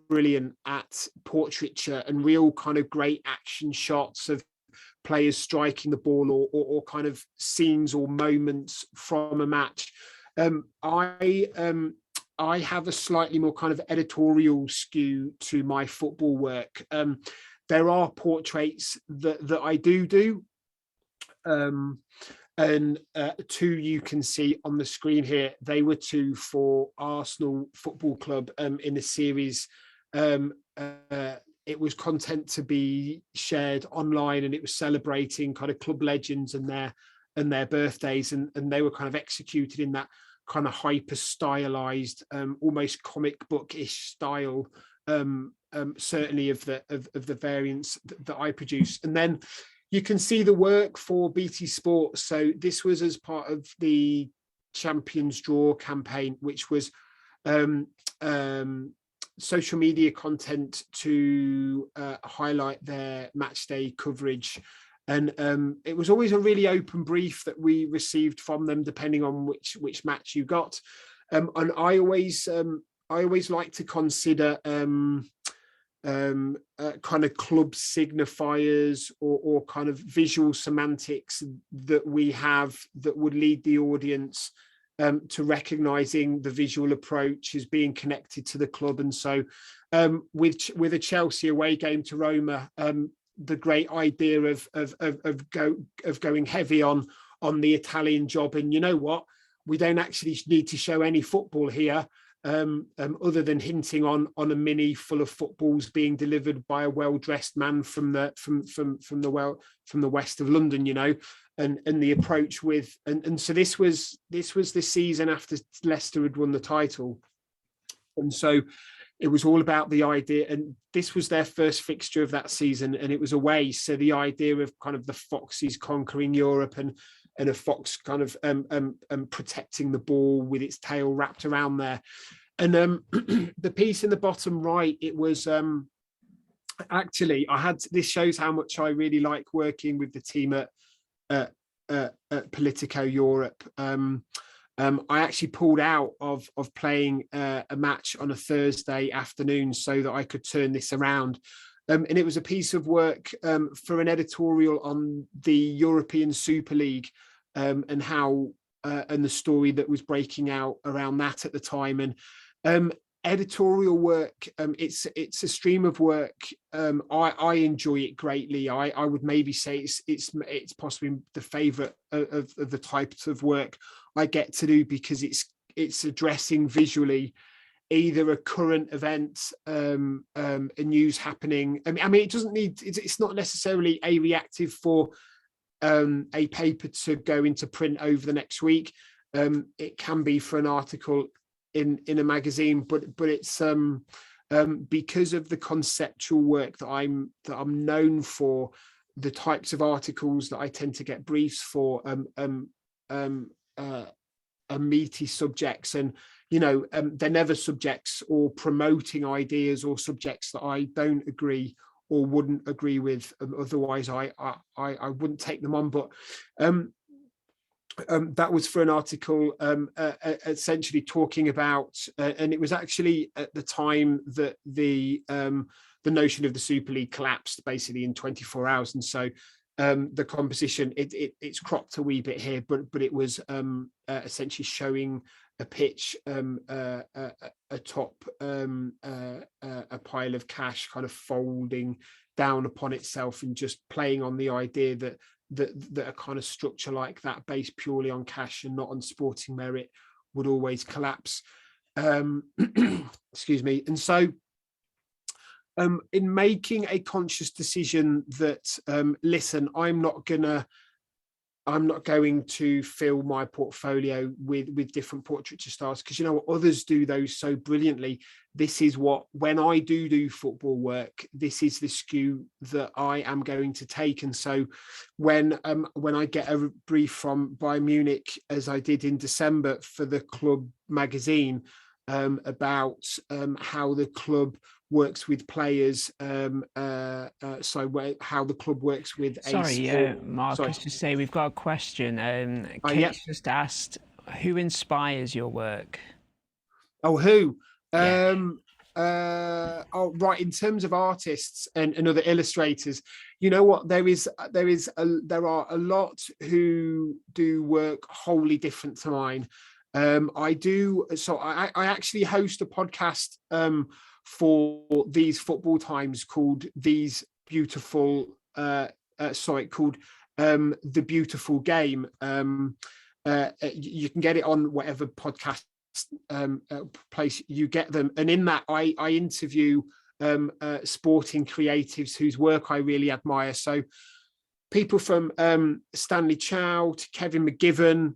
S2: brilliant at portraiture and real kind of great action shots of players striking the ball, or kind of scenes or moments from a match. I have a slightly more kind of editorial skew to my football work. There are portraits that I do. And two you can see on the screen here. They were two for Arsenal Football Club in a series. It was content to be shared online, and it was celebrating kind of club legends and their birthdays, and they were kind of executed in that kind of hyper stylized, almost comic book-ish style, certainly of the variants that I produce. And then you can see the work for BT Sport. So this was as part of the Champions Draw campaign, which was social media content to highlight their match day coverage. And it was always a really open brief that we received from them, depending on which match you got. And I always like to consider kind of club signifiers or kind of visual semantics that we have that would lead the audience to recognizing the visual approach as being connected to the club. And so with a Chelsea away game to Roma, the great idea of going heavy on the Italian job. And you know what? We don't actually need to show any football here, other than hinting on a mini full of footballs being delivered by a well-dressed man from the west of London, you know, and the approach with and so this was the season after Leicester had won the title, and so it was all about the idea, and this was their first fixture of that season, and it was away. So the idea of kind of the foxes conquering Europe and a fox kind of protecting the ball with its tail wrapped around there. And the piece in the bottom right, it was actually, this shows how much I really like working with the team at Politico Europe. I actually pulled out of playing a match on a Thursday afternoon so that I could turn this around. And it was a piece of work for an editorial on the European Super League, and how and the story that was breaking out around that at the time. And editorial work, it's a stream of work. I enjoy it greatly. I would maybe say it's possibly the favorite of the types of work I get to do, because it's addressing visually either a current event, a news happening. I mean, it doesn't need. It's not necessarily a reactive for a paper to go into print over the next week. It can be for an article in a magazine, but it's because of the conceptual work that I'm known for, the types of articles that I tend to get briefs for, meaty subjects, and they're never subjects or promoting ideas or subjects that I don't agree or wouldn't agree with. Otherwise, I wouldn't take them on. But that was for an article essentially talking about, and it was actually at the time that the notion of the Super League collapsed basically in 24 hours, and so the composition it's cropped a wee bit here, but it was essentially showing a pitch atop a pile of cash kind of folding down upon itself, and just playing on the idea that a kind of structure like that, based purely on cash and not on sporting merit, would always collapse. Excuse me. And so in making a conscious decision that listen, I'm not going to fill my portfolio with different portraiture styles, because others do those so brilliantly. This is what, when I do football work, this is the skew that I am going to take. And so when I get a brief from Bayern Munich, as I did in December for the club magazine, about how the club works with players, how the club works with
S1: Marcus, just say we've got a question. Kate's just asked, who inspires your work?
S2: Oh, who?
S1: Yeah.
S2: Right, in terms of artists and other illustrators, you know what, there are a lot who do work wholly different to mine. I actually host a podcast for These Football Times called The Beautiful Game. You can get it on whatever podcast place you get them, and in that I interview sporting creatives whose work I really admire. So people from Stanley Chow to Kevin McGiven,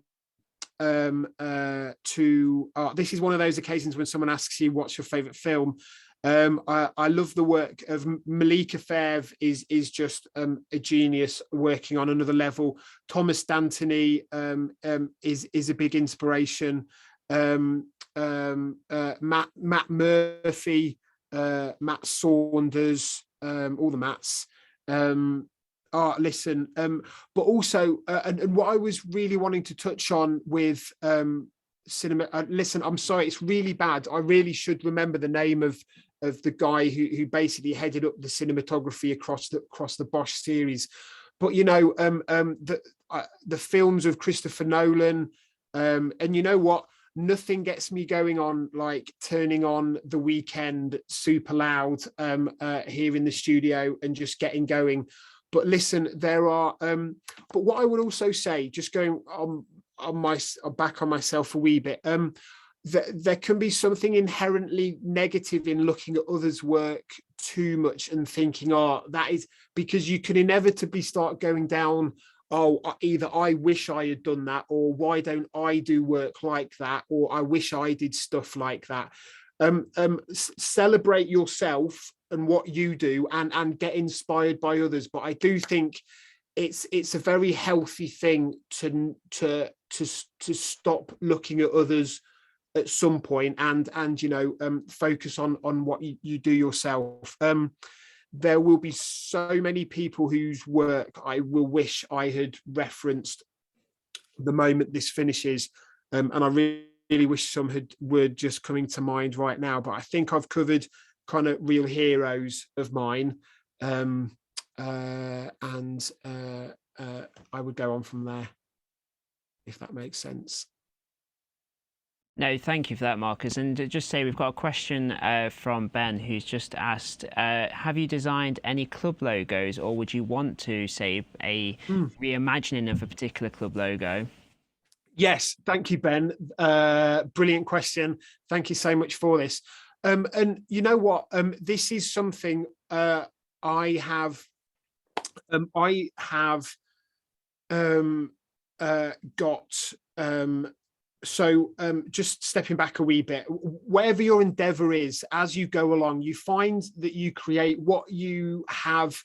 S2: this is one of those occasions when someone asks you what's your favorite film. I love the work of Malika Fev, is just a genius, working on another level. Thomas D'Antoni is a big inspiration. Matt Murphy, Matt Saunders, all the Matts. Listen, but also, and what I was really wanting to touch on with cinema. Listen, I'm sorry, it's really bad. I really should remember the name of the guy who basically headed up the cinematography across the Bosch series. But the films of Christopher Nolan, and you know what? Nothing gets me going on like turning on The Weeknd super loud here in the studio and just getting going. But listen, there are. But what I would also say, just going on back on myself a wee bit, there can be something inherently negative in looking at others' work too much and thinking, that is, because you can inevitably start going down, either I wish I had done that, or why don't I do work like that, or I wish I did stuff like that. Celebrate yourself and what you do, and get inspired by others. But I do think it's a very healthy thing to stop looking at others at some point, and focus on what you do yourself. There will be so many people whose work I will wish I had referenced the moment this finishes, and I really wish some were just coming to mind right now. But I think I've covered kind of real heroes of mine, and I would go on from there, if that makes sense.
S1: No, thank you for that, Marcus. And just say we've got a question from Ben, who's just asked, have you designed any club logos, or would you want to, say, a reimagining of a particular club logo?
S2: Yes, thank you, Ben. Brilliant question. Thank you so much for this. And you know what? This is something I have got just stepping back a wee bit, whatever your endeavor is, as you go along, you find that you create what you have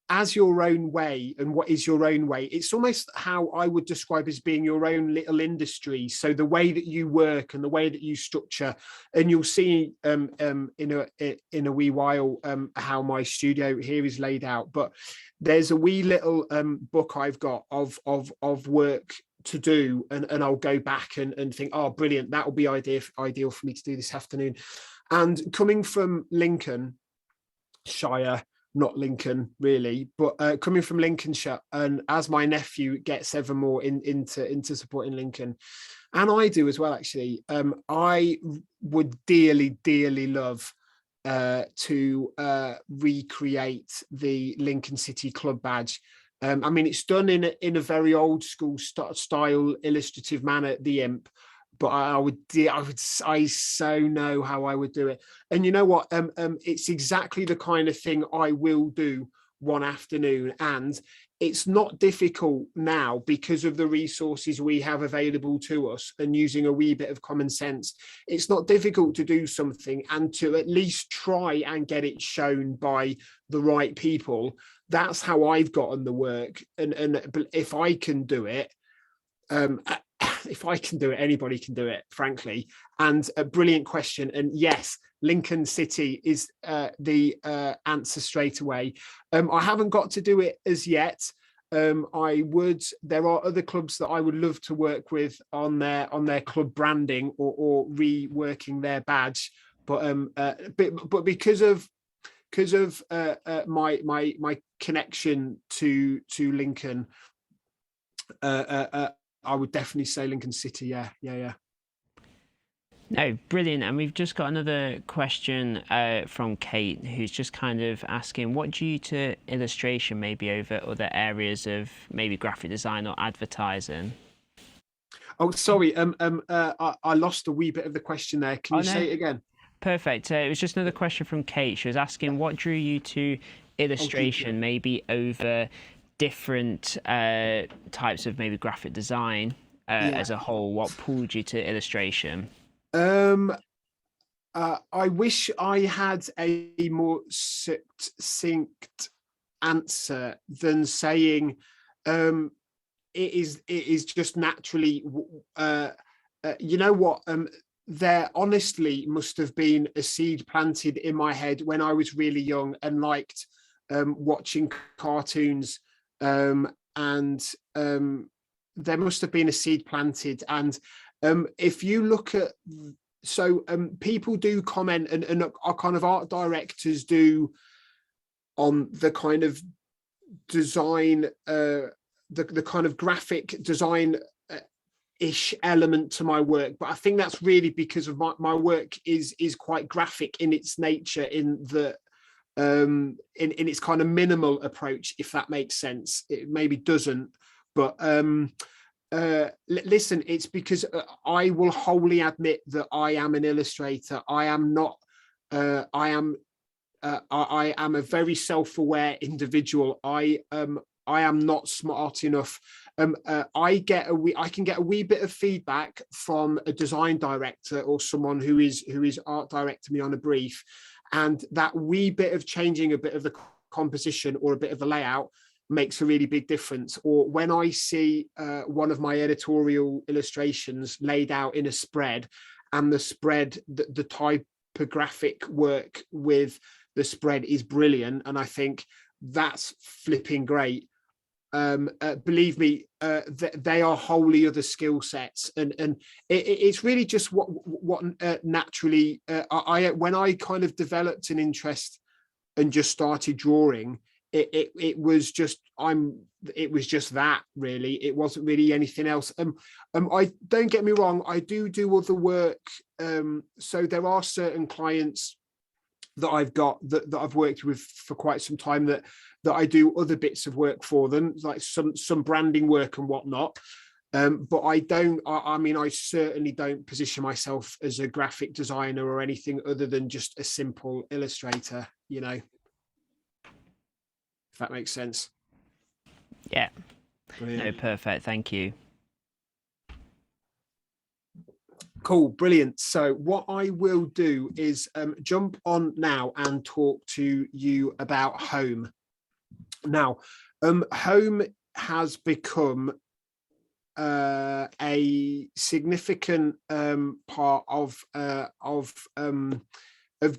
S2: as your own way. And what is your own way? It's almost how I would describe as being your own little industry. So the way that you work and the way that you structure, and you'll see in a wee while how my studio here is laid out. But there's a wee little book I've got of work to do, and I'll go back and think, oh, brilliant, that will be ideal for me to do this afternoon. And coming from Lincolnshire, not Lincoln really, but coming from Lincolnshire, and as my nephew gets ever more into supporting Lincoln, and I do as well, actually, I would dearly love to recreate the Lincoln City Club badge. I mean, it's done in a very old school style illustrative manner, the imp, but I so know how I would do it. And you know what? It's exactly the kind of thing I will do one afternoon. And it's not difficult now because of the resources we have available to us, and using a wee bit of common sense. It's not difficult to do something and to at least try and get it shown by the right people. That's how I've gotten the work. And if I can do it, anybody can do it, frankly. And a brilliant question. And yes, Lincoln City is the answer straight away. I haven't got to do it as yet. There are other clubs that I would love to work with on their club branding or reworking their badge. But because of my connection to Lincoln, I would definitely say Lincoln City. Yeah.
S1: No, brilliant. And we've just got another question from Kate, who's just kind of asking, what drew you to illustration maybe over other areas of maybe graphic design or advertising?
S2: Oh, sorry. I lost a wee bit of the question there. Can you say it again?
S1: Perfect. It was just another question from Kate. She was asking, what drew you to illustration maybe over different types of maybe graphic design as a whole? What pulled you to illustration?
S2: I wish I had a more succinct answer than saying it is just naturally. You know what? There honestly must have been a seed planted in my head when I was really young and liked watching cartoons, and there must have been a seed planted. And if you look at, people do comment, and our kind of art directors do, on the kind of design, the kind of graphic design ish element to my work. But I think that's really because of my work is quite graphic in its nature, in the in its kind of minimal approach, if that makes sense. It maybe doesn't, but listen, it's because I will wholly admit that I am an illustrator. I am not I am a very self-aware individual. I am not smart enough. I can get a wee bit of feedback from a design director or someone who is art directing me on a brief, and that wee bit of changing a bit of the composition or a bit of the layout makes a really big difference. Or when I see one of my editorial illustrations laid out in a spread, and the spread, the typographic work with the spread is brilliant, and I think that's flipping great. Believe me, they are wholly other skill sets, and it's really just what naturally when I kind of developed an interest and just started drawing. It was just that, really. It wasn't really anything else. I don't get me wrong, I do other work. So there are certain clients that I've got that I've worked with for quite some time that I do other bits of work for them, like some branding work and whatnot. But I certainly don't position myself as a graphic designer or anything other than just a simple illustrator, if that makes sense.
S1: Yeah. No, perfect. Thank you.
S2: Cool, brilliant. So what I will do is jump on now and talk to you about home. Now, home has become a significant part of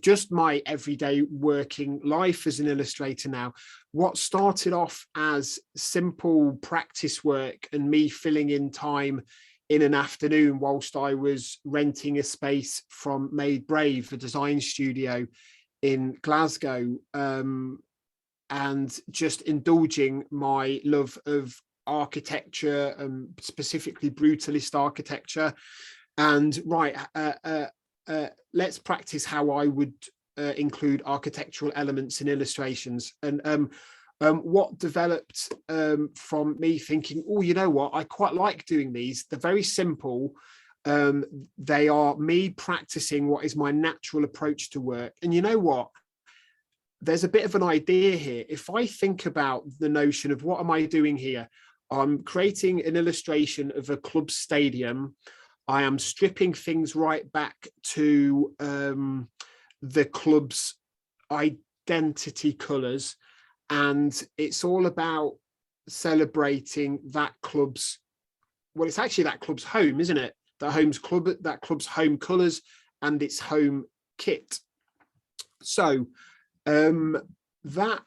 S2: just my everyday working life as an illustrator now. What started off as simple practice work and me filling in time in an afternoon whilst I was renting a space from Made Brave, a design studio in Glasgow, and just indulging my love of architecture, specifically brutalist architecture. And let's practice how I would include architectural elements in illustrations. And what developed from me thinking, oh, you know what, I quite like doing these. They're very simple. They are me practicing what is my natural approach to work. And you know what? There's a bit of an idea here. If I think about the notion of what am I doing here? I'm creating an illustration of a club stadium. I am stripping things right back to the club's identity colours. And it's all about celebrating that club's, well, it's actually that club's home, isn't it? That club's home colours and its home kit. So that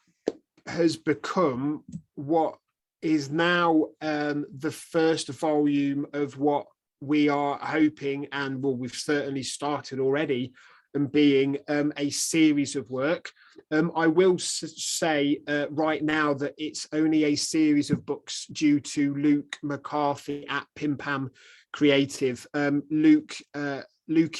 S2: has become what is now the first volume of what we are hoping, and well, we've certainly started already, and being a series of work. I will say right now that it's only a series of books due to Luke McCarthy at Pim Pam Creative. Luke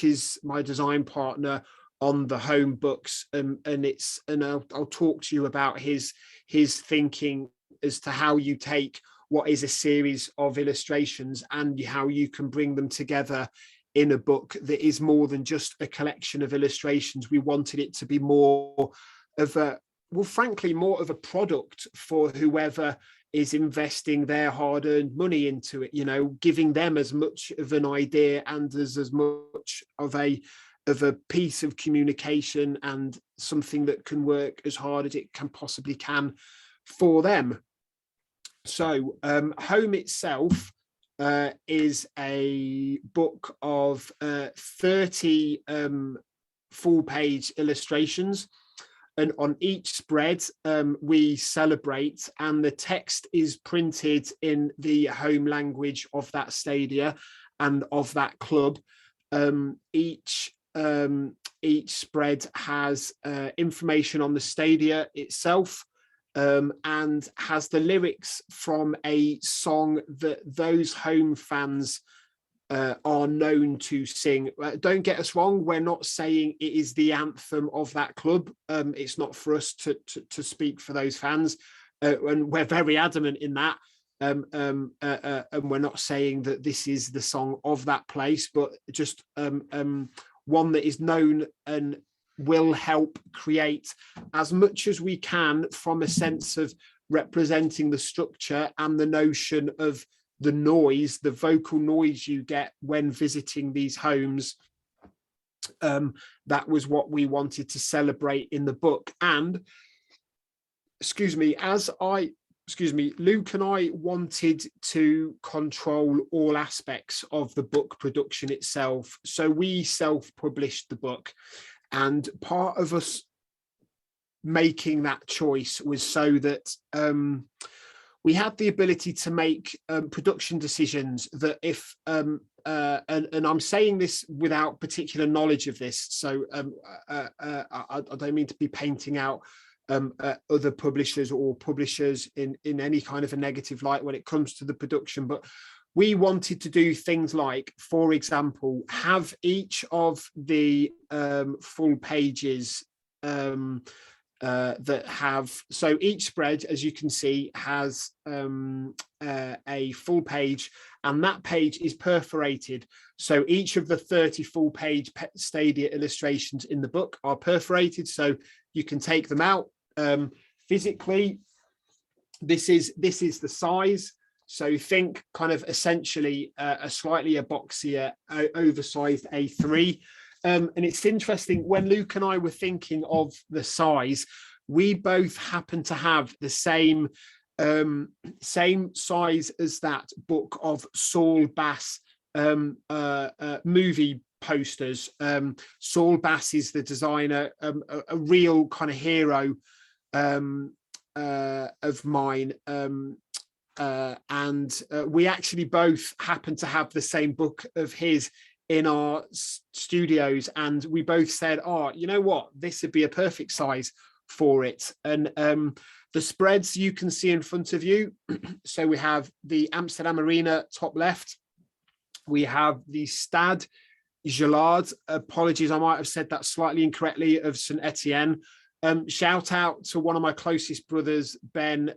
S2: is my design partner on the home books, and I'll talk to you about his thinking as to how you take what is a series of illustrations and how you can bring them together in a book that is more than just a collection of illustrations. We wanted it to be more of a, well, frankly, more of a product for whoever is investing their hard-earned money into it, you know, giving them as much of an idea and as much of a piece of communication and something that can work as hard as it can possibly can for them. So Home itself is a book of 30 full-page illustrations, and on each spread we celebrate, and the text is printed in the home language of that stadia and of that club. Each spread has information on the stadia itself, and has the lyrics from a song that those home fans are known to sing. Don't get us wrong, we're not saying it is the anthem of that club. It's not for us to speak for those fans, and we're very adamant in that. And we're not saying that this is the song of that place, but just one that is known and will help create as much as we can from a sense of representing the structure and the notion of the noise, the vocal noise you get when visiting these homes. That was what we wanted to celebrate in the book. And Luke and I wanted to control all aspects of the book production itself. So we self-published the book. And part of us making that choice was so that we had the ability to make production decisions that if, and I'm saying this without particular knowledge of this, so I don't mean to be painting out other publishers or publishers in any kind of a negative light when it comes to the production, but we wanted to do things like, for example, have each of the full pages that have, so each spread, as you can see, has a full page, and that page is perforated. So each of the 30 full page stadia illustrations in the book are perforated, so you can take them out. Physically, this is the size. So think kind of essentially a boxier, oversized A3. And it's interesting, when Luke and I were thinking of the size, we both happen to have the same size as that book of Saul Bass movie posters. Saul Bass is the designer, a real kind of hero of mine. And we actually both happen to have the same book of his in our studios, and we both said, oh, you know what, this would be a perfect size for it. And the spreads you can see in front of you. So we have the Amsterdam Arena top left. We have the Stade Gillard, apologies, I might have said that slightly incorrectly, of St Etienne. Shout out to one of my closest brothers, Ben.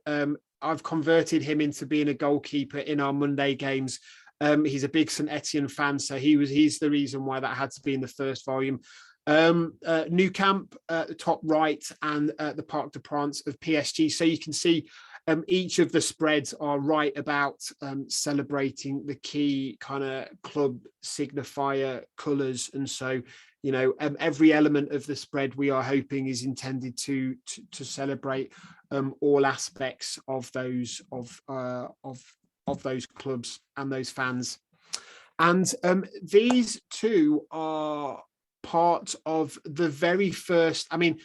S2: I've converted him into being a goalkeeper in our Monday games. He's a big St Etienne fan, so he's the reason why that had to be in the first volume. Nou Camp, the top right, and the Parc de France of PSG. So you can see each of the spreads are right about celebrating the key kind of club signifier colours. And so, you know, every element of the spread we are hoping is intended to celebrate all aspects of those those clubs and those fans. And these two are part of the very first, I mean,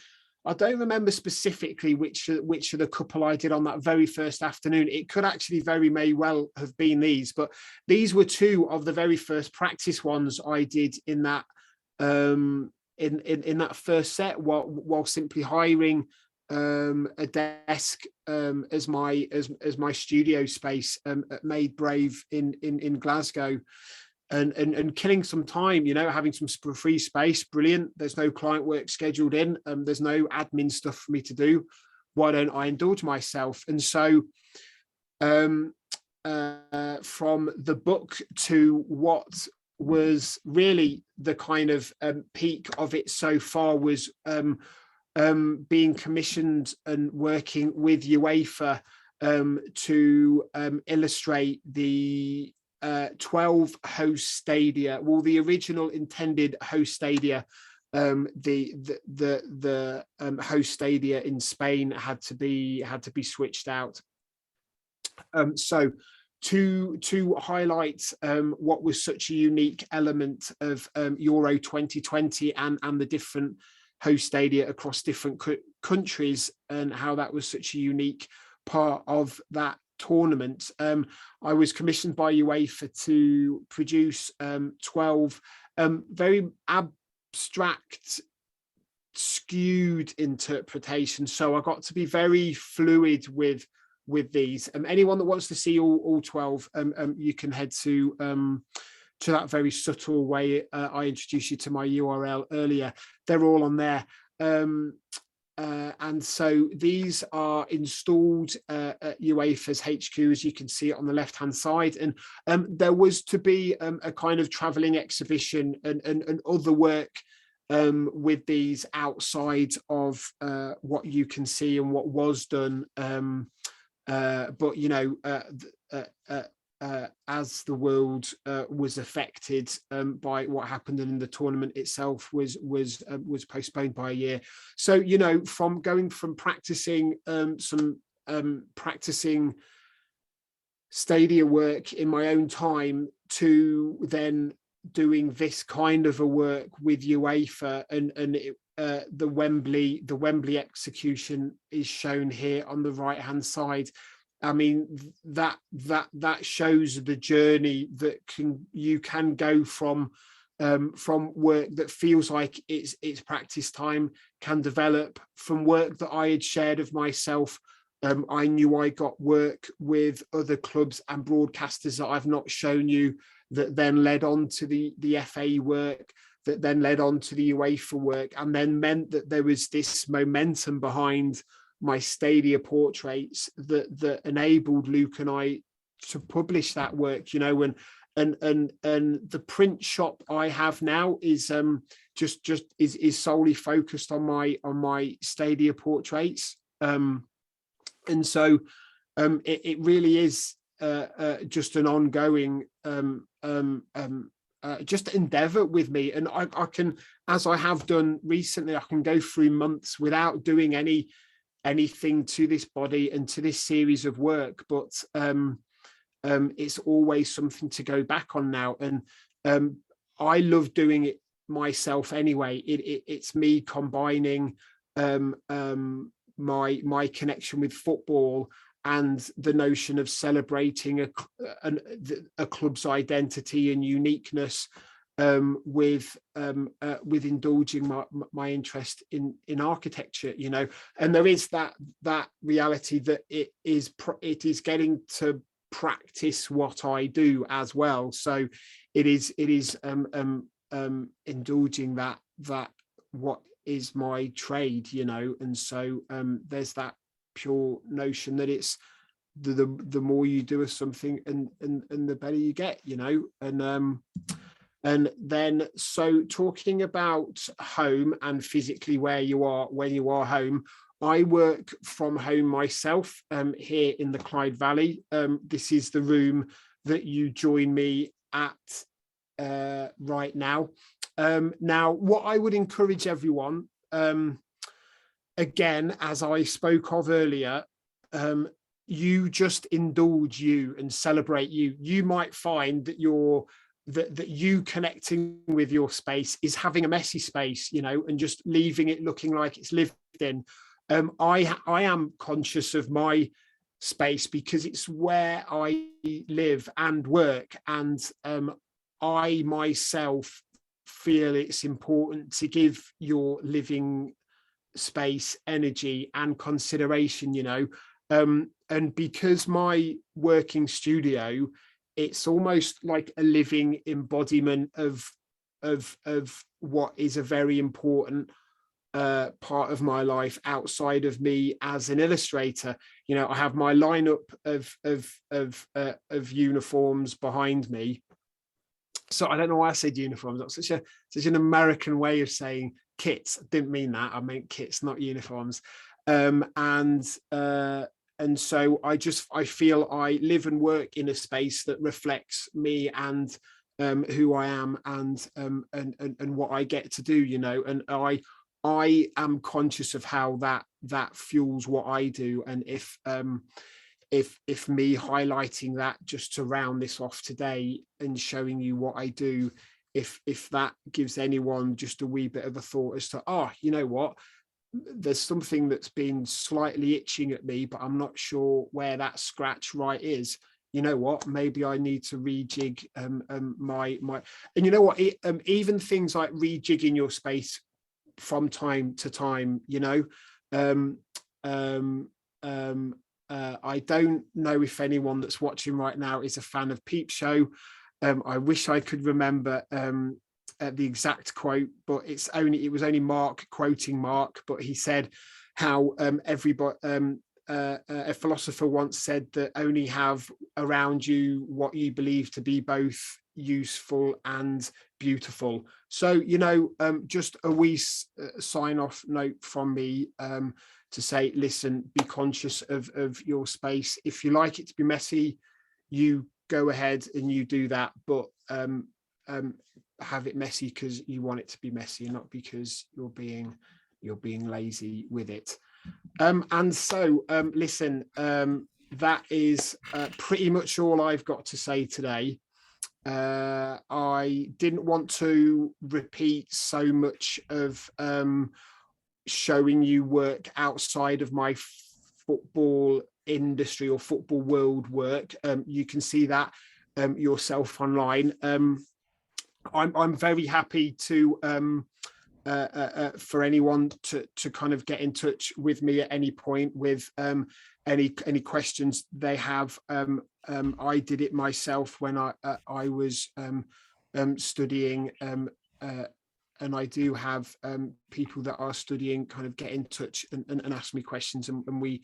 S2: I don't remember specifically which of the couple I did on that very first afternoon. It could actually may well have been these, but these were two of the very first practice ones I did in that in that first set, while simply hiring a desk as my studio space at Made Brave in Glasgow. And killing some time, you know, having some free space, brilliant. There's no client work scheduled in. There's no admin stuff for me to do. Why don't I indulge myself? And so from the book to what was really the kind of peak of it so far was being commissioned and working with UEFA to illustrate the 12 host stadia. Well, the original intended host stadia, the host stadia in Spain had to be switched out. So to highlight what was such a unique element of Euro 2020 and the different host stadia across different countries, and how that was such a unique part of that tournament. I was commissioned by UEFA to produce 12 very abstract, skewed interpretations. So I got to be very fluid with these. Anyone that wants to see all 12, you can head to that very subtle way I introduced you to my URL earlier. They're all on there. And so these are installed at UEFA's HQ, as you can see it on the left-hand side. And there was to be a kind of travelling exhibition and other work with these outside of what you can see and what was done. But, you know, as the world was affected by what happened, and the tournament itself was postponed by a year. So, you know, from going from practicing practicing stadia work in my own time to then doing this kind of a work with UEFA, and the Wembley execution is shown here on the right hand side. I mean, that shows the journey that you can go from work that feels like it's practice time, can develop from work that I had shared of myself. I knew I got work with other clubs and broadcasters that I've not shown you, that then led on to the FA work, that then led on to the UEFA work, and then meant that there was this momentum behind my stadia portraits that enabled Luke and I to publish that work, you know. And the print shop I have now is just solely focused on my stadia portraits. And so it really is just an ongoing just endeavor with me. And I can, as I have done recently, I can go through months without doing anything to this body and to this series of work, but it's always something to go back on now. And I love doing it myself anyway. It's me combining my connection with football and the notion of celebrating a club's identity and uniqueness, with indulging my interest in architecture, you know. And there is that reality that it is getting to practice what I do as well. So it is indulging that what is my trade, you know. And so there's that pure notion that it's the more you do of something and the better you get, you know. And then, so talking about home and physically where you are when you are home, I work from home myself, here in the Clyde Valley. This is the room that you join me at right now. Now, what I would encourage everyone, again, as I spoke of earlier, you just indulge you and celebrate you. You might find that that you connecting with your space is having a messy space, you know, and just leaving it looking like it's lived in. I am conscious of my space because it's where I live and work, and I myself feel it's important to give your living space energy and consideration, you know. And because my working studio, it's almost like a living embodiment of what is a very important part of my life outside of me as an illustrator. You know, I have my lineup of uniforms behind me. So I don't know why I said uniforms. That's such an American way of saying kits. I didn't mean that. I meant kits, not uniforms. And so I feel I live and work in a space that reflects me and who I am and what I get to do, you know. And I am conscious of how that fuels what I do. And if me highlighting that just to round this off today and showing you what I do, if that gives anyone just a wee bit of a thought as to, oh, you know what, there's something that's been slightly itching at me, but I'm not sure where that scratch right is. You know what, maybe I need to rejig my and you know what, even things like rejigging your space from time to time, you know. I don't know if anyone that's watching right now is a fan of Peep Show. I wish I could remember the exact quote, but it was only Mark quoting Mark, but he said how everybody, a philosopher once said that only have around you what you believe to be both useful and beautiful. So, you know, just a wee sign off note from me to say, listen, be conscious of your space. If you like it to be messy, you go ahead and you do that, but have it messy because you want it to be messy, and not because you're being lazy with it. And so listen, that is pretty much all I've got to say today. I didn't want to repeat so much of showing you work outside of my football industry or football world work. You can see that yourself online. I'm very happy to for anyone to kind of get in touch with me at any point with any questions they have. I did it myself when I was studying, and I do have people that are studying kind of get in touch and ask me questions, and we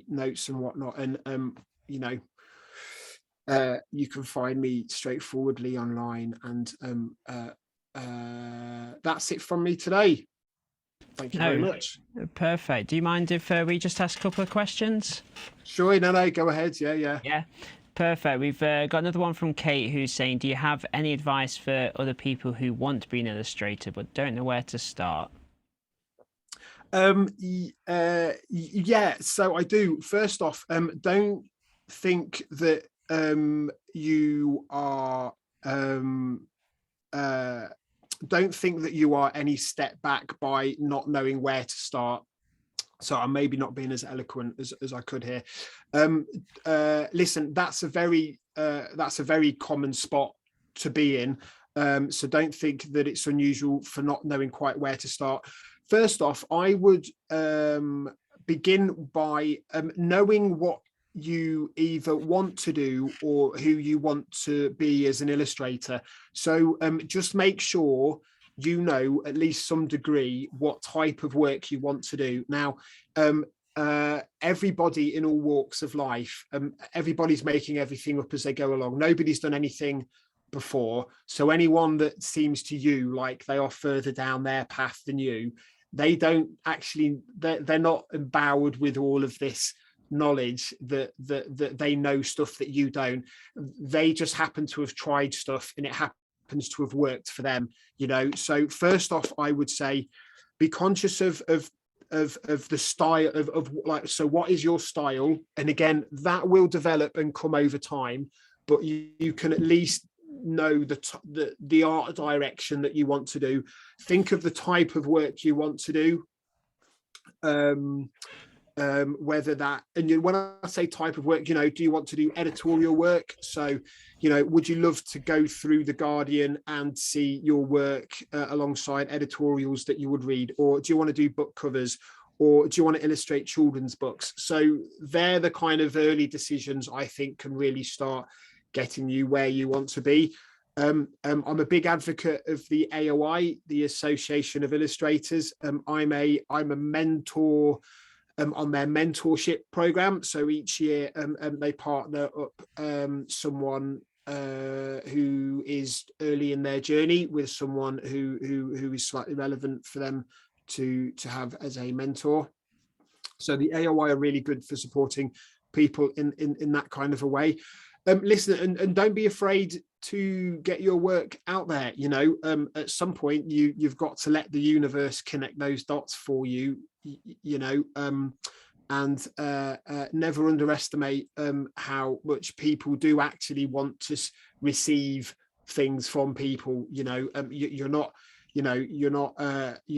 S2: notes and whatnot. And you know, you can find me straightforwardly online. And that's it from me today. Thank you very much.
S1: Perfect. Do you mind if we just ask a couple of questions?
S2: Sure. No, go ahead. Yeah.
S1: Yeah. Perfect. We've got another one from Kate who's saying, do you have any advice for other people who want to be an illustrator but don't know where to start?
S2: Yeah, so I do. First off, don't think that you are don't think that you are any step back by not knowing where to start. So I'm maybe not being as eloquent as I could here. Listen, that's a very common spot to be in. So don't think that it's unusual for not knowing quite where to start. First off, I would begin by knowing what you either want to do or who you want to be as an illustrator. So just make sure you know at least some degree what type of work you want to do. Now, everybody in all walks of life, everybody's making everything up as they go along. Nobody's done anything before. So anyone that seems to you like they are further down their path than you, they don't actually, they're not empowered with all of this knowledge that they know stuff that you don't. They just happen to have tried stuff and it happens to have worked for them, you know. So first off, I would say be conscious of the style of like, so what is your style? And again, that will develop and come over time, but you can at least know the art direction that you want to do. Think of the type of work you want to do, whether that, and when I say type of work, you know, do you want to do editorial work? So, you know, would you love to go through the Guardian and see your work alongside editorials that you would read? Or do you want to do book covers? Or do you want to illustrate children's books? So they're the kind of early decisions I think can really start getting you where you want to be. I'm a big advocate of the AOI, the Association of Illustrators. I'm a mentor on their mentorship program. So each year they partner up someone who is early in their journey with someone who is slightly relevant for them to have as a mentor. So the AOI are really good for supporting people in that kind of a way. Listen, and don't be afraid to get your work out there. You know, at some point you've got to let the universe connect those dots for you, you know, and never underestimate how much people do actually want to receive things from people. You know, you're not, you know, you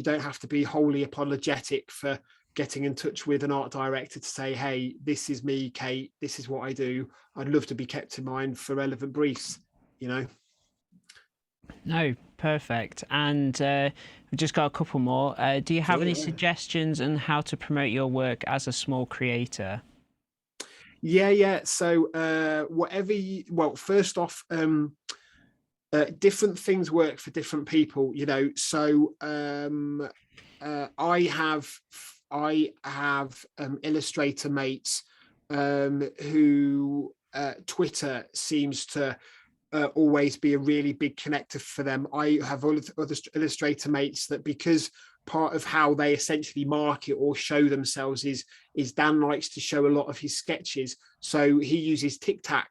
S2: don't have to be wholly apologetic for getting in touch with an art director to say, hey, this is me, Kate, this is what I do. I'd love to be kept in mind for relevant briefs, you know.
S1: No, perfect. And we've just got a couple more. Do you have any suggestions on how to promote your work as a small creator?
S2: Yeah. So well, first off, different things work for different people, you know. So I have illustrator mates who Twitter seems to always be a really big connector for them. I have other illustrator mates that, because part of how they essentially market or show themselves is Dan likes to show a lot of his sketches, so he uses TikTok,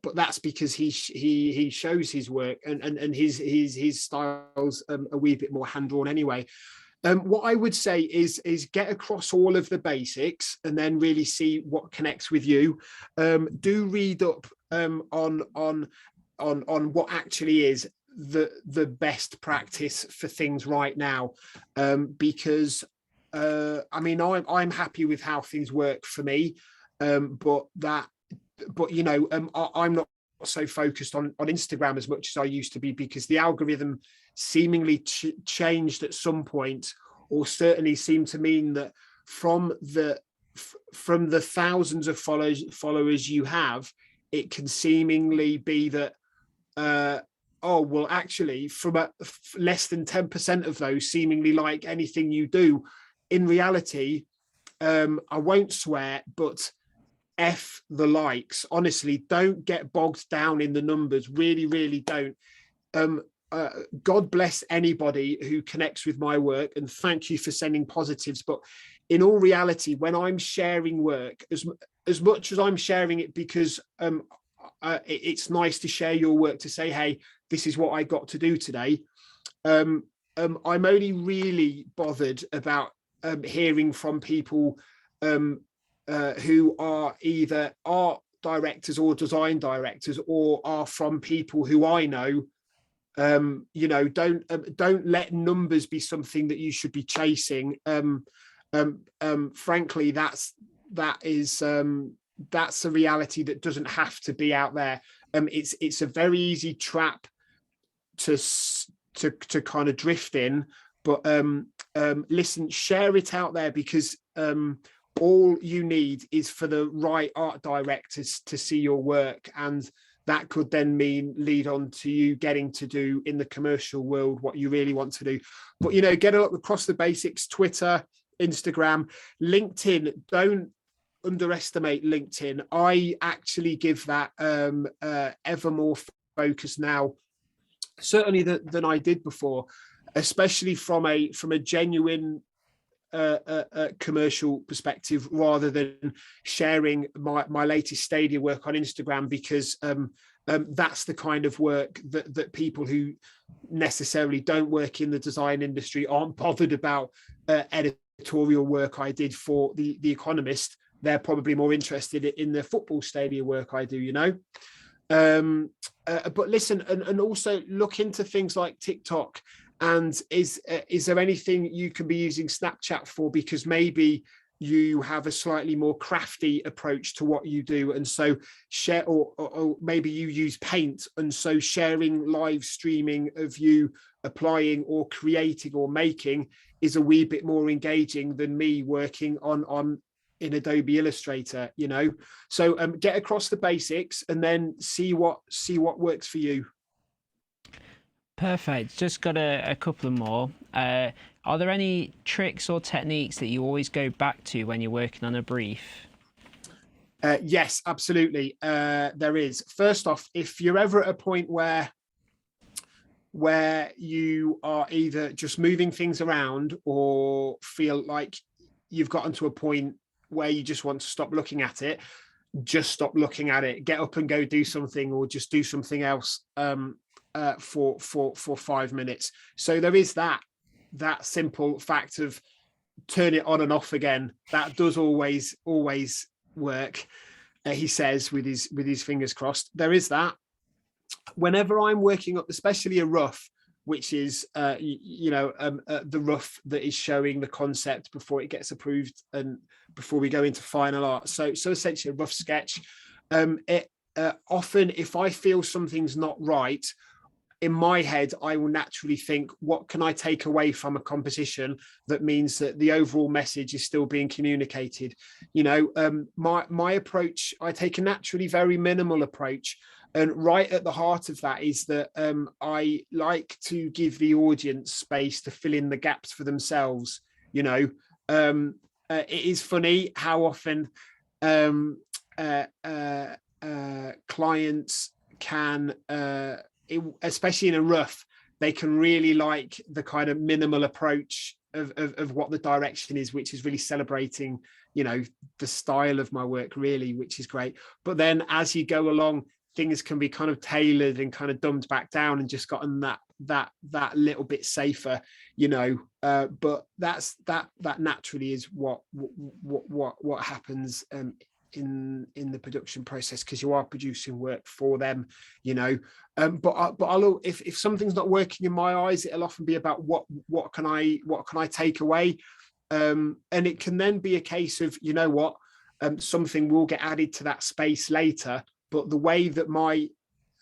S2: but that's because he shows his work, and his styles a wee bit more hand-drawn anyway. What I would say is get across all of the basics and then really see what connects with you. Do read up on what actually is the best practice for things right now, because I mean, I'm happy with how things work for me, but you know, I'm not so focused on Instagram as much as I used to be, because the algorithm seemingly changed at some point, or certainly seemed to mean that from the thousands of followers you have, it can seemingly be that oh well, actually from less than 10% of those seemingly like anything you do. In reality, I won't swear, but F the likes. Honestly, don't get bogged down in the numbers. Really don't. God bless anybody who connects with my work, and thank you for sending positives. But in all reality, when I'm sharing work, as much as I'm sharing it because it's nice to share your work, to say, hey, this is what I got to do today. I'm only really bothered about hearing from people who are either art directors or design directors, or are from people who I know. Don't let numbers be something that you should be chasing. Frankly, that's a reality that doesn't have to be out there. It's a very easy trap to kind of drift in. But listen, share it out there, because all you need is for the right art directors to see your work, and that could then lead on to you getting to do in the commercial world what you really want to do. But, get up across the basics: Twitter, Instagram, LinkedIn. Don't underestimate LinkedIn. I actually give that ever more focus now, certainly than I did before, especially from a genuine commercial perspective, rather than sharing my latest Stadia work on Instagram, because that's the kind of work that people who necessarily don't work in the design industry aren't bothered about. Editorial work I did for the Economist, they're probably more interested in the football Stadia work I do, but listen, and also look into things like TikTok. And is there anything you can be using Snapchat for? Because maybe you have a slightly more crafty approach to what you do, and so share, or maybe you use Paint, and so sharing live streaming of you applying or creating or making is a wee bit more engaging than me working on in Adobe Illustrator, So get across the basics and then see what works for you.
S1: Perfect. Just got a couple of more. Are there any tricks or techniques that you always go back to when you're working on a brief?
S2: Yes, absolutely. There is. First off, if you're ever at a point where you are either just moving things around, or feel like you've gotten to a point where you just want to stop looking at it, just stop looking at it. Get up and go do something, or just do something else for 5 minutes. So there is that simple fact of turn it on and off again. That does always work. He says with his fingers crossed. There is that. Whenever I'm working up, especially a rough, which is the rough that is showing the concept before it gets approved and before we go into final art. So essentially a rough sketch. Often, if I feel something's not right, in my head, I will naturally think, what can I take away from a composition that means that the overall message is still being communicated? My approach, I take a naturally very minimal approach. And right at the heart of that is that I like to give the audience space to fill in the gaps for themselves. It is funny how often clients can, especially in a rough, they can really like the kind of minimal approach of what the direction is, which is really celebrating, the style of my work, really, which is great. But then as you go along, things can be kind of tailored and kind of dumbed back down and just gotten that little bit safer, but that naturally is what happens in the production process, because you are producing work for them, but I'll, if something's not working in my eyes, it'll often be about what can I take away, and it can then be a case of, something will get added to that space later. But the way that my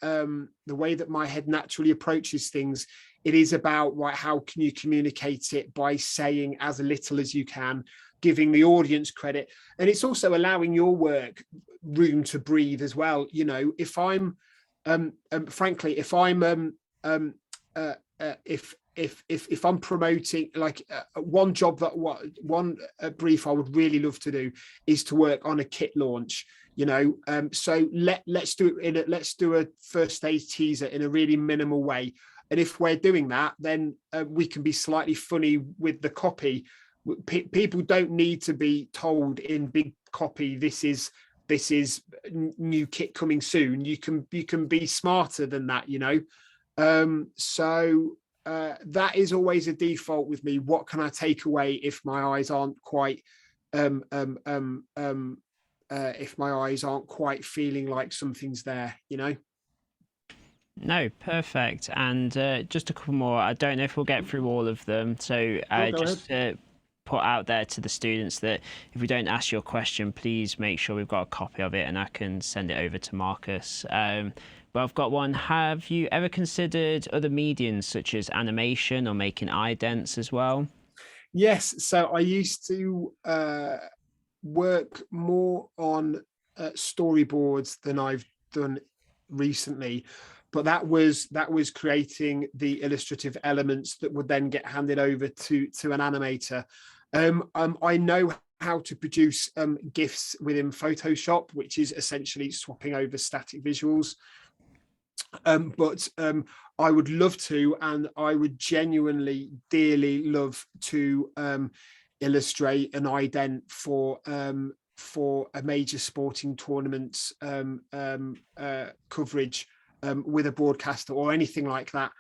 S2: head naturally approaches things, it is about, right, how can you communicate it by saying as little as you can, giving the audience credit, and it's also allowing your work room to breathe as well. If I'm frankly, if I'm if I'm promoting, like one job that one brief I would really love to do is to work on a kit launch. So let's do a first stage teaser in a really minimal way. And if we're doing that, then we can be slightly funny with the copy. People don't need to be told in big copy, this is new kit coming soon. You can be smarter than that, you know. So that is always a default with me. What can I take away if my eyes aren't quite if my eyes aren't quite feeling like something's there, you know?
S1: No, perfect. And just a couple more. I don't know if we'll get through all of them. So
S2: Go
S1: just
S2: ahead.
S1: to put out there to the students that if we don't ask your question, please make sure we've got a copy of it and I can send it over to Marcus. But I've got one. Have you ever considered other mediums such as animation or making idents as well?
S2: Yes. So I used to work more on storyboards than I've done recently, but that was creating the illustrative elements that would then get handed over to an animator. I know how to produce GIFs within Photoshop, which is essentially swapping over static visuals. But I would love to, and I would genuinely, dearly love to illustrate an ident for a major sporting tournaments coverage with a broadcaster or anything like that.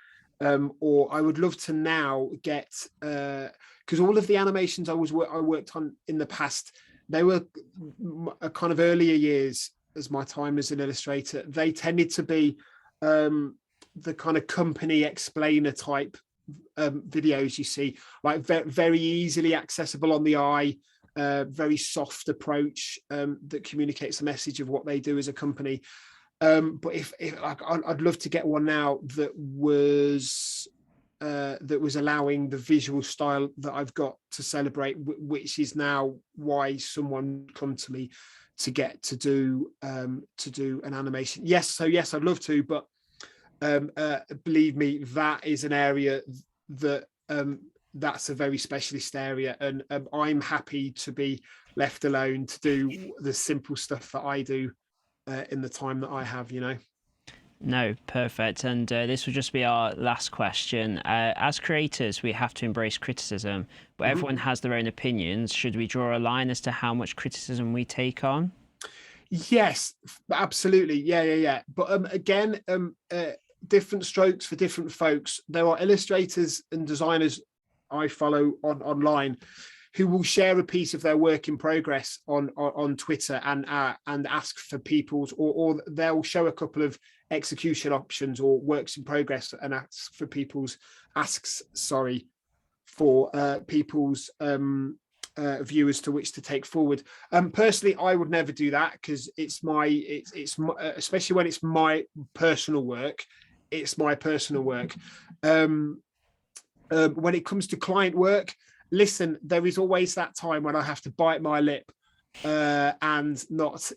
S2: Or I would love to now get because all of the animations I worked on in the past, they were a kind of earlier years as my time as an illustrator. They tended to be the kind of company explainer type videos you see, like very easily accessible on the eye, very soft approach that communicates the message of what they do as a company. But if like, I'd love to get one now that was allowing the visual style that I've got to celebrate, which is now why someone would come to me to get to do an animation. Yes, I'd love to, but believe me, that is an area that that's a very specialist area, and I'm happy to be left alone to do the simple stuff that I do in the time that I have, you know.
S1: No, perfect. And this will just be our last question. As creators, we have to embrace criticism, but everyone has their own opinions. Should we draw a line as to how much criticism we take on?
S2: Yes, absolutely. Yeah. But again, different strokes for different folks. There are illustrators and designers I follow online who will share a piece of their work in progress on Twitter and ask for people's, or they'll show a couple of execution options or works in progress and ask for people's viewers to which to take forward. Personally, I would never do that because it's especially when it's my personal work. It's my personal work. When it comes to client work, listen, there is always that time when I have to bite my lip and not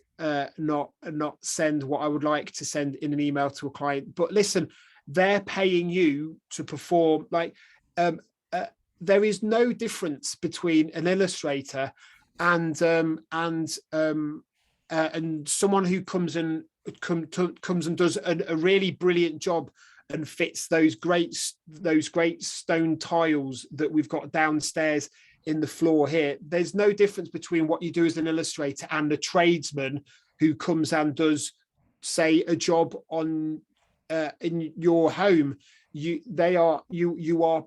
S2: send what I would like to send in an email to a client. But listen, they're paying you to perform. Like there is no difference between an illustrator and someone who comes and does a really brilliant job and fits those great stone tiles that we've got downstairs in the floor here. There's no difference between what you do as an illustrator and a tradesman who comes and does, say, a job on in your home. You are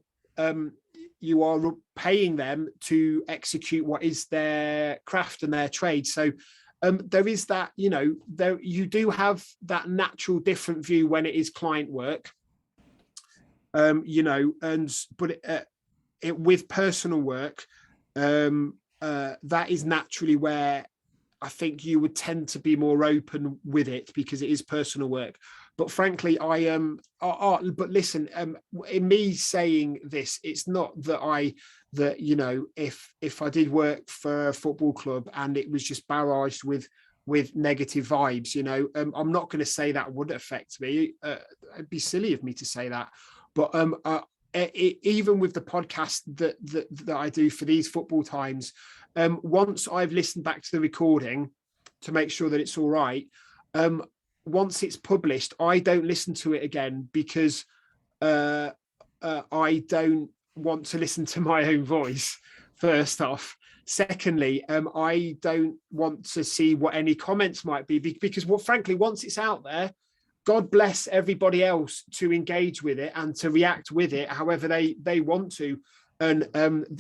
S2: paying them to execute what is their craft and their trade. So there is that, you know, you do have that natural different view when it is client work, you know, but with personal work, that is naturally where I think you would tend to be more open with it because it is personal work. But frankly, I am. But listen, in me saying this, it's not that you know, if I did work for a football club and it was just barraged with negative vibes, you know, I'm not going to say that would affect me. It'd be silly of me to say that. But even with the podcast that I do for these football times, once I've listened back to the recording to make sure that it's all right, once it's published, I don't listen to it again because I don't want to listen to my own voice, first off. Secondly, I don't want to see what any comments might be, because frankly, once it's out there, God bless everybody else to engage with it and to react with it however they want to. And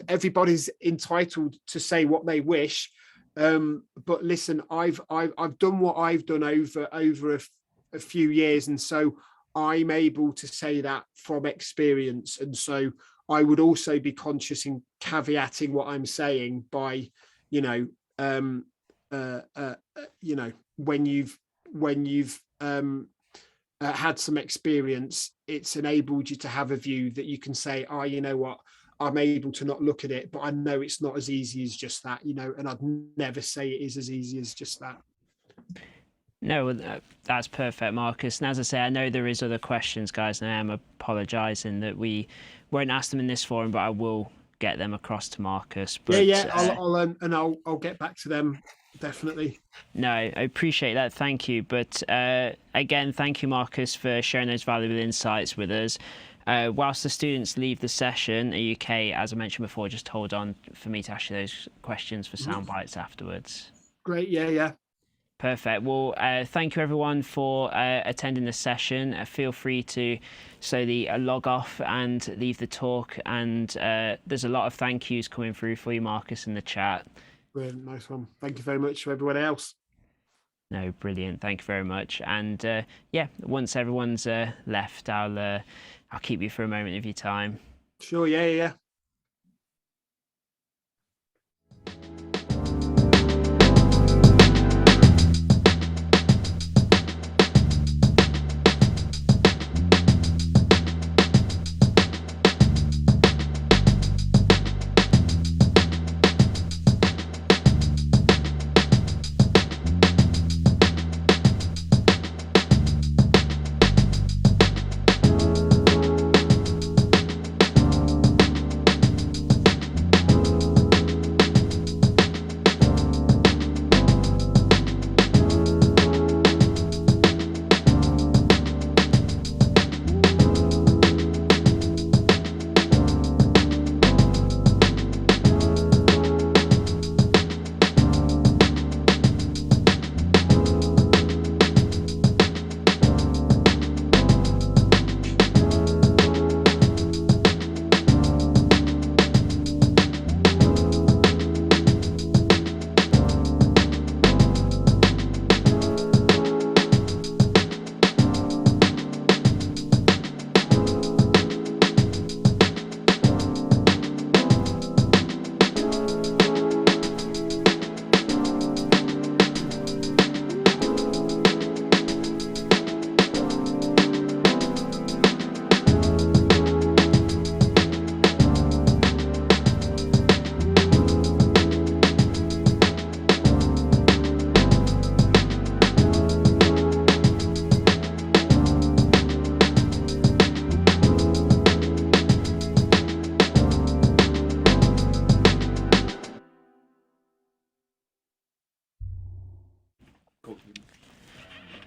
S2: everybody's entitled to say what they wish. But listen, I've done what I've done over a few years, and so I'm able to say that from experience. And so I would also be conscious in caveating what I'm saying by, when you've had some experience, it's enabled you to have a view that you can say, oh, you know what, I'm able to not look at it, but I know it's not as easy as just that, and I'd never say it is as easy as just that.
S1: No, that's perfect, Marcus. And as I say, I know there is other questions, guys, and I am apologising that we won't ask them in this forum, but I will get them across to Marcus. But,
S2: I'll get back to them, definitely.
S1: No, I appreciate that. Thank you. But again, thank you, Marcus, for sharing those valuable insights with us. Whilst the students leave the session, are you okay, as I mentioned before, just hold on for me to ask you those questions for sound bites afterwards?
S2: Great. Yeah.
S1: Perfect. Well, thank you everyone for attending the session. Feel free to slowly log off and leave the talk. And there's a lot of thank yous coming through for you, Marcus, in the chat.
S2: Brilliant. Nice one. Thank you very much to everyone else.
S1: No, brilliant. Thank you very much. And yeah, once everyone's left, I'll keep you for a moment of your time.
S2: Sure. Yeah.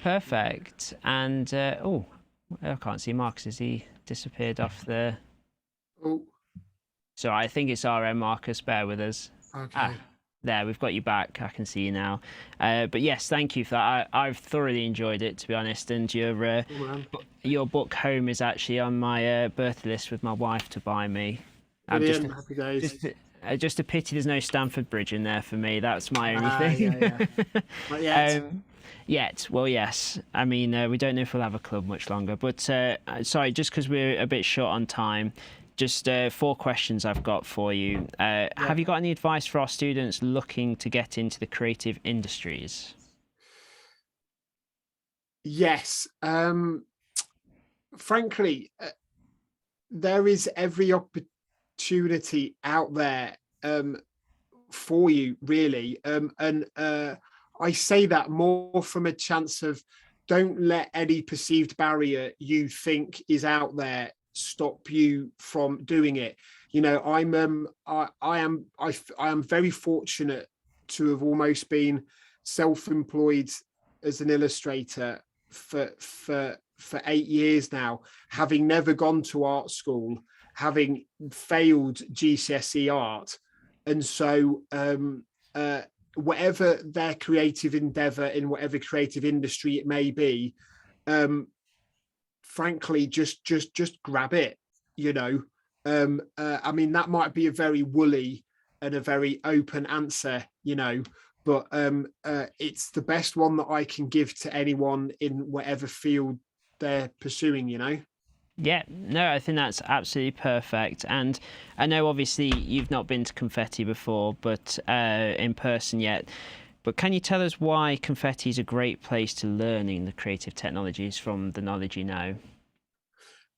S1: Perfect. And oh, I can't see Marcus. Has he disappeared off the?
S2: Oh.
S1: So I think it's RM, Marcus. Bear with us.
S2: Okay.
S1: There, we've got you back. I can see you now. But yes, thank you for that. I've thoroughly enjoyed it, to be honest. And your book Home is actually on my birthday list with my wife to buy me.
S2: Brilliant. Happy days.
S1: Just a pity there's no Stamford Bridge in there for me. That's my only thing.
S2: Yeah.
S1: Yet, well, yes. I mean, we don't know if we'll have a club much longer. But sorry, just because we're a bit short on time, just 4 questions I've got for you. Have you got any advice for our students looking to get into the creative industries?
S2: Yes. Frankly, there is every opportunity out there for you, really. And I say that more from a chance of don't let any perceived barrier you think is out there stop you from doing it. I am very fortunate to have almost been self-employed as an illustrator for for 8 years now, having never gone to art school, having failed GCSE art. And so whatever their creative endeavor in whatever creative industry it may be, frankly, just grab it, you know. I mean, that might be a very woolly and a very open answer, you know, but it's the best one that I can give to anyone in whatever field they're pursuing, you know.
S1: Yeah, no, I think that's absolutely perfect. And I know obviously you've not been to Confetti before, but in person yet. But can you tell us why Confetti is a great place to learning the creative technologies from the knowledge you know?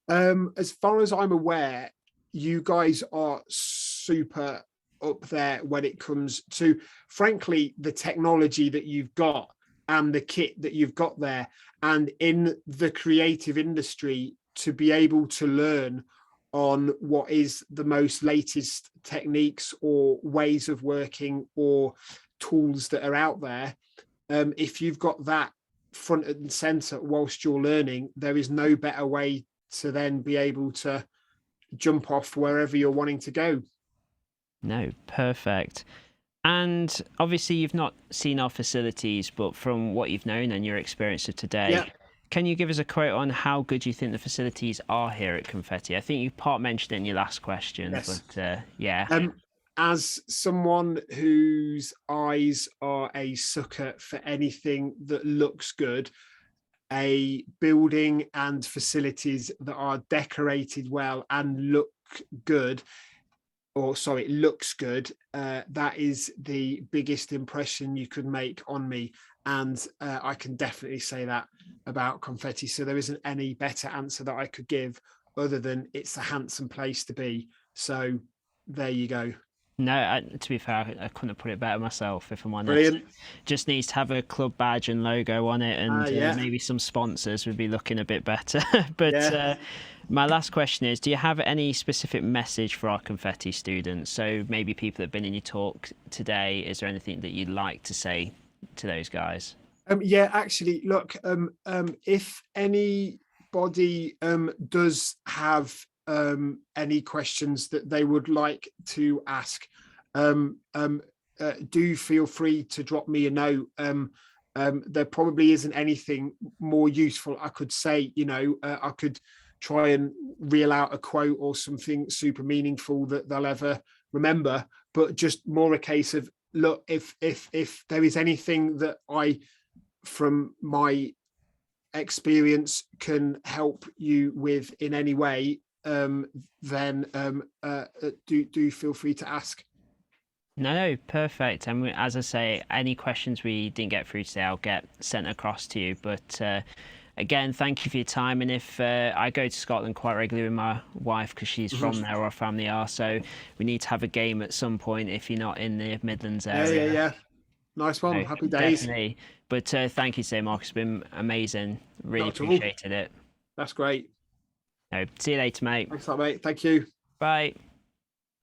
S2: As far as I'm aware, you guys are super up there when it comes to, frankly, the technology that you've got and the kit that you've got there. And in the creative industry, to be able to learn on what is the most latest techniques or ways of working or tools that are out there, if you've got that front and center whilst you're learning, there is no better way to then be able to jump off wherever you're wanting to go.
S1: No, perfect. And obviously you've not seen our facilities, but from what you've known and your experience of today,
S2: Yeah.
S1: can you give us a quote on how good you think the facilities are here at Confetti? I think you part mentioned it in your last question,
S2: Yes.
S1: but yeah.
S2: As someone whose eyes are a sucker for anything that looks good, a building and facilities that are decorated well and look good, or sorry, it looks good, that is the biggest impression you could make on me. And I can definitely say that about Confetti. So there isn't any better answer that I could give other than it's a handsome place to be. So there you go.
S1: No, to be fair, I couldn't have put it better myself, if I'm honest.
S2: Brilliant.
S1: Just needs to have a club badge and logo on it, and
S2: Yeah.
S1: maybe some sponsors would be looking a bit better. But
S2: Yeah.
S1: my last question is, do you have any specific message for our Confetti students? So maybe people that have been in your talk today, is there anything that you'd like to say to those guys?
S2: Yeah, actually, look, if anybody does have any questions that they would like to ask, do feel free to drop me a note. There probably isn't anything more useful I could say. You know, I could try and reel out a quote or something super meaningful that they'll ever remember, but just more a case of, look, if there is anything that I, from my experience, can help you with in any way, then do feel free to ask.
S1: No, perfect. And as I say, any questions we didn't get through today, I'll get sent across to you. But again, thank you for your time. And if I go to Scotland quite regularly with my wife because she's from there, or our family are, so we need to have a game at some point if you're not in the Midlands area.
S2: Yeah. Nice one.
S1: So,
S2: Happy days.
S1: definitely. But thank you so much. It's been amazing. Really
S2: Not at all.
S1: appreciated it.
S2: That's great.
S1: No, see you later, mate.
S2: Thanks a lot, mate. Thank you.
S1: Bye.